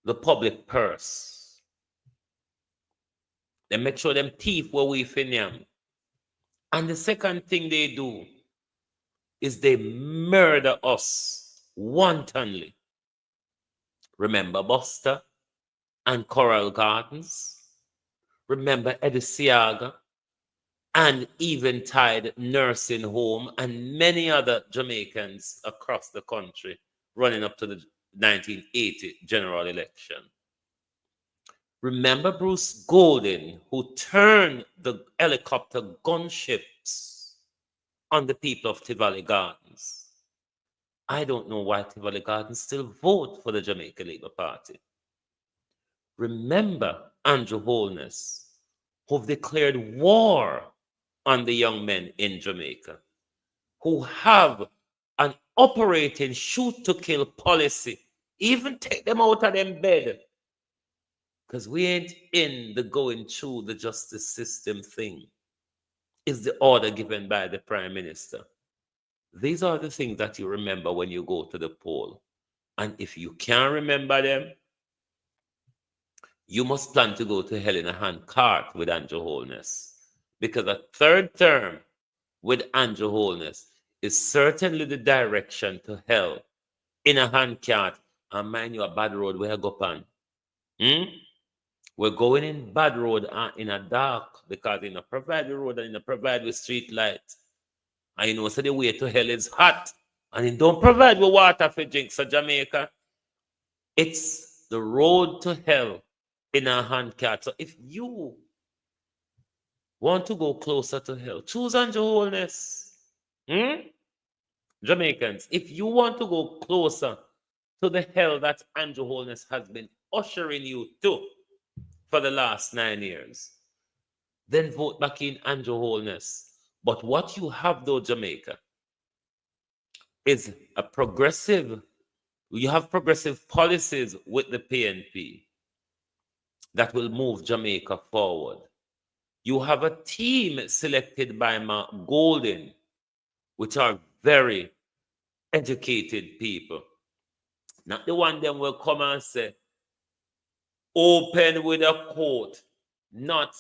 the public purse. They make sure them thief were we finyam. And the second thing they do is they murder us wantonly. Remember Buster and Coral Gardens? Remember Edisiaga and Eventide Nursing Home and many other Jamaicans across the country running up to the 1980 general election? Remember Bruce Golden, who turned the helicopter gunships on the people of Tivoli Gardens? I don't know why Tivoli Gardens still vote for the Jamaica Labour Party. Remember Andrew Holness, who've declared war on the young men in Jamaica, who have an operating shoot-to-kill policy, even take them out of them bed, because we ain't in the going through the justice system thing, is the order given by the Prime Minister. These are the things that you remember when you go to the poll. And if you can't remember them, you must plan to go to hell in a handcart with Andrew Holness. Because a third term with Andrew Holness is certainly the direction to hell in a handcart. And mind you, a bad road where I go on. We're going in bad road in a dark, because in a provide the road and in a provide with street light. And you know, so the way to hell is hot. And it don't provide with water for drinks in Jamaica. It's the road to hell in a handcart. So if you want to go closer to hell, choose Andrew Holness. Jamaicans, if you want to go closer to the hell that Andrew Holness has been ushering you to for the last 9 years, then vote back in Andrew Holness. But what you have, though, Jamaica, is a progressive, you have progressive policies with the PNP that will move Jamaica forward. You have a team selected by Mark Golden, which are very educated people. Not the one them will come and say, open with a quote, not,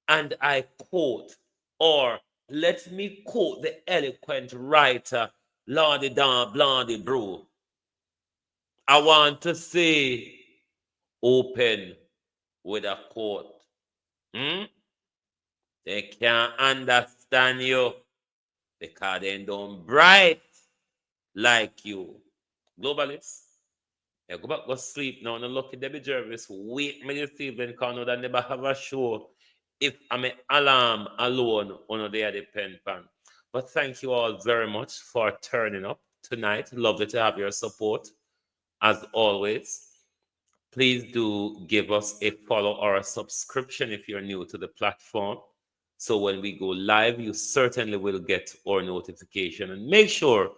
and I quote, or let me quote the eloquent writer, Lordy Dan Blondie Brew. I want to say, open with a quote. They can't understand you because they don't bright like you. Globalists, I go back, go sleep now. No lucky Debbie Jervis wake me this evening because I know that never have a show. If I'm an alarm alone, on the other pen pan. But thank you all very much for turning up tonight. Lovely to have your support, as always. Please do give us a follow or a subscription if you're new to the platform. So when we go live, you certainly will get our notification. And make sure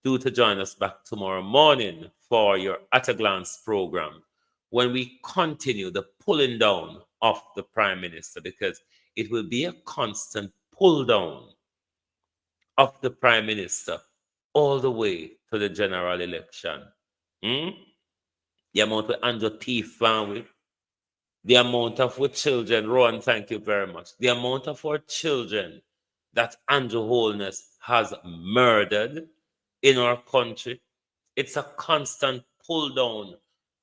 to join us back tomorrow morning for your At a Glance program, when we continue the pulling down of the Prime Minister, because it will be a constant pull down of the Prime Minister all the way to the general election. The amount of Andrew T. family, the amount of our children, Rowan, thank you very much. The amount of our children that Andrew Holness has murdered in our country, it's a constant pull down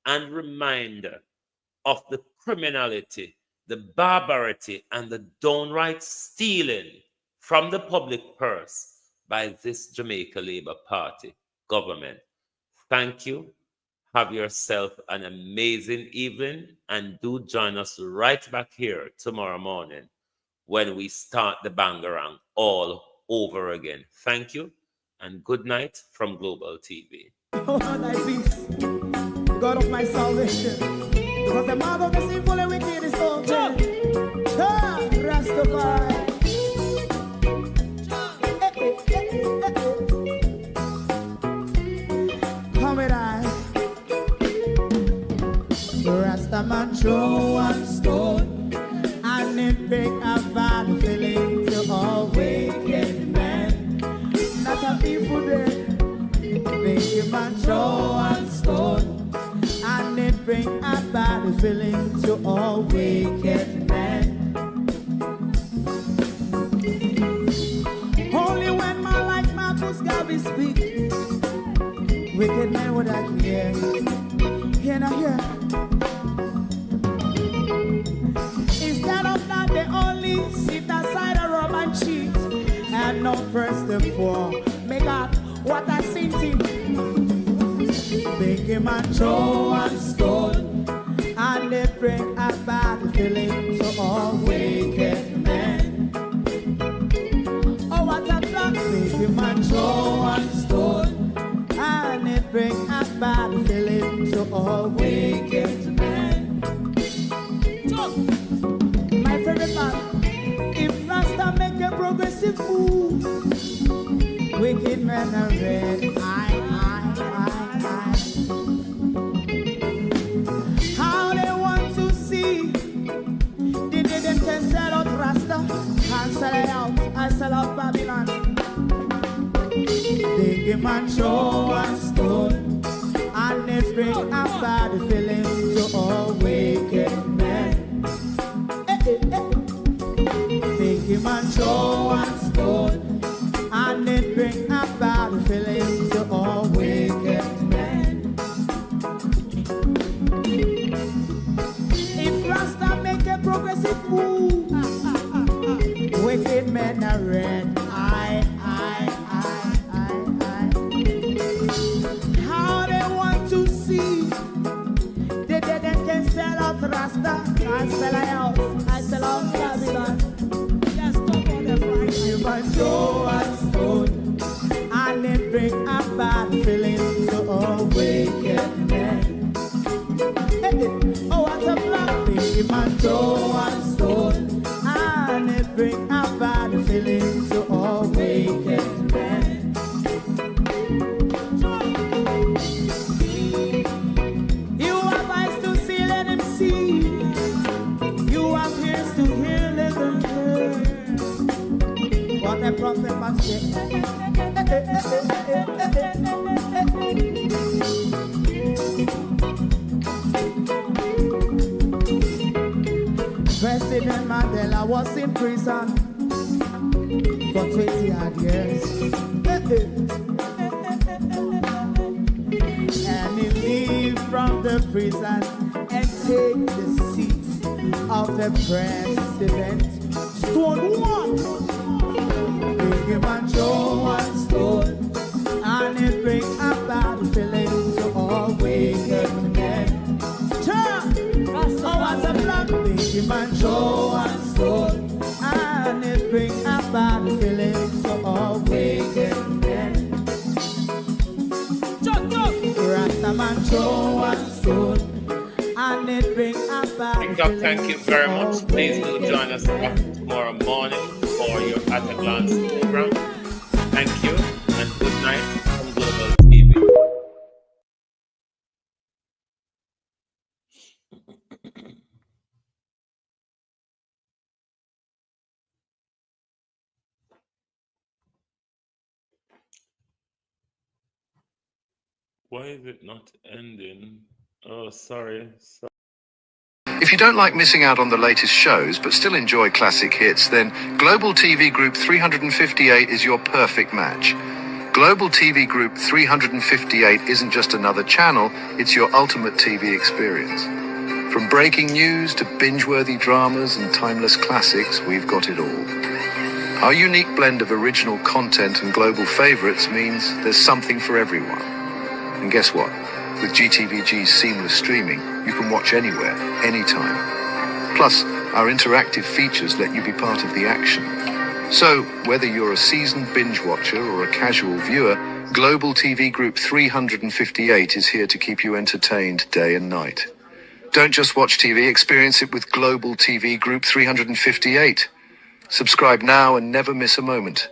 and reminder of the criminality, the barbarity, and the downright stealing from the public purse by this Jamaica Labour Party government. Thank you. Have yourself an amazing evening, and do join us right back here tomorrow morning when we start the bangarang all over again. Thank you, and good night from Global TV. Oh, thy peace, God of my salvation, because the mouth of the sinful and wicked is open. Rastafari. Come with I. Rastaman throw one stone, and it bring a bad feeling to all wicked men. Not a people there. Make a man throw one stone, and it bring a bad feeling to all wicked men. Only when man like Marcus Garvey speak, wicked men would I hear. Hear not hear. Instead of that, they only sit aside and rub and cheat, and not first and four. Make up what I seen to. Big man throw one stone, and they bring a bad feeling to all wicked men. Oh, what a block. Big man throw one stone, and they bring a bad feeling to all wicked men. men are red. How they want to see. They didn't cancel out Rasta. Cancel it out. I sell out Babylon. They give man show and stone. And they bring a bad feeling to all wicked men. They give man show and stone. And they bring a bad feeling to all wicked men. If Rasta make a progressive move, wicked men are red. How they want to see. They didn't can sell out Rasta. I sell out. I sell out Babylon. Just talk on the Friday. You want Joe and stone. And they bring a bad feeling to all wicked men. Oh, what a black thing. You want Joe and stone. And they bring a bad feeling to all wicked men. You have eyes to see, let him see. You have ears to hear, let them hear. What a prophet must say. President Mandela was in prison for 20 odd years. And he leave from the prison and take the seat of the president. Stone one. Big him and show one stone. And it bring a bad feeling to all wicked men. Oh, what's a black big him and show one stone. And it bring a bad feeling to all wicked men. Rastaman show one stone. And it bring a bad feeling. Thank you very much. Please do join us back tomorrow morning for your At a Glance program. Thank you and good night from Global TV. Why is it not ending? Oh, sorry. If you don't like missing out on the latest shows but still enjoy classic hits, then Global TV Group 358 is your perfect match. Global TV Group 358 isn't just another channel, it's your ultimate TV experience. From breaking news to binge-worthy dramas and timeless classics, we've got it all. Our unique blend of original content and global favorites means there's something for everyone. And guess what? With GTVG's seamless streaming, you can watch anywhere, anytime. Plus, our interactive features let you be part of the action. So, whether you're a seasoned binge watcher or a casual viewer, Global TV Group 358 is here to keep you entertained day and night. Don't just watch TV, experience it with Global TV Group 358. Subscribe now and never miss a moment.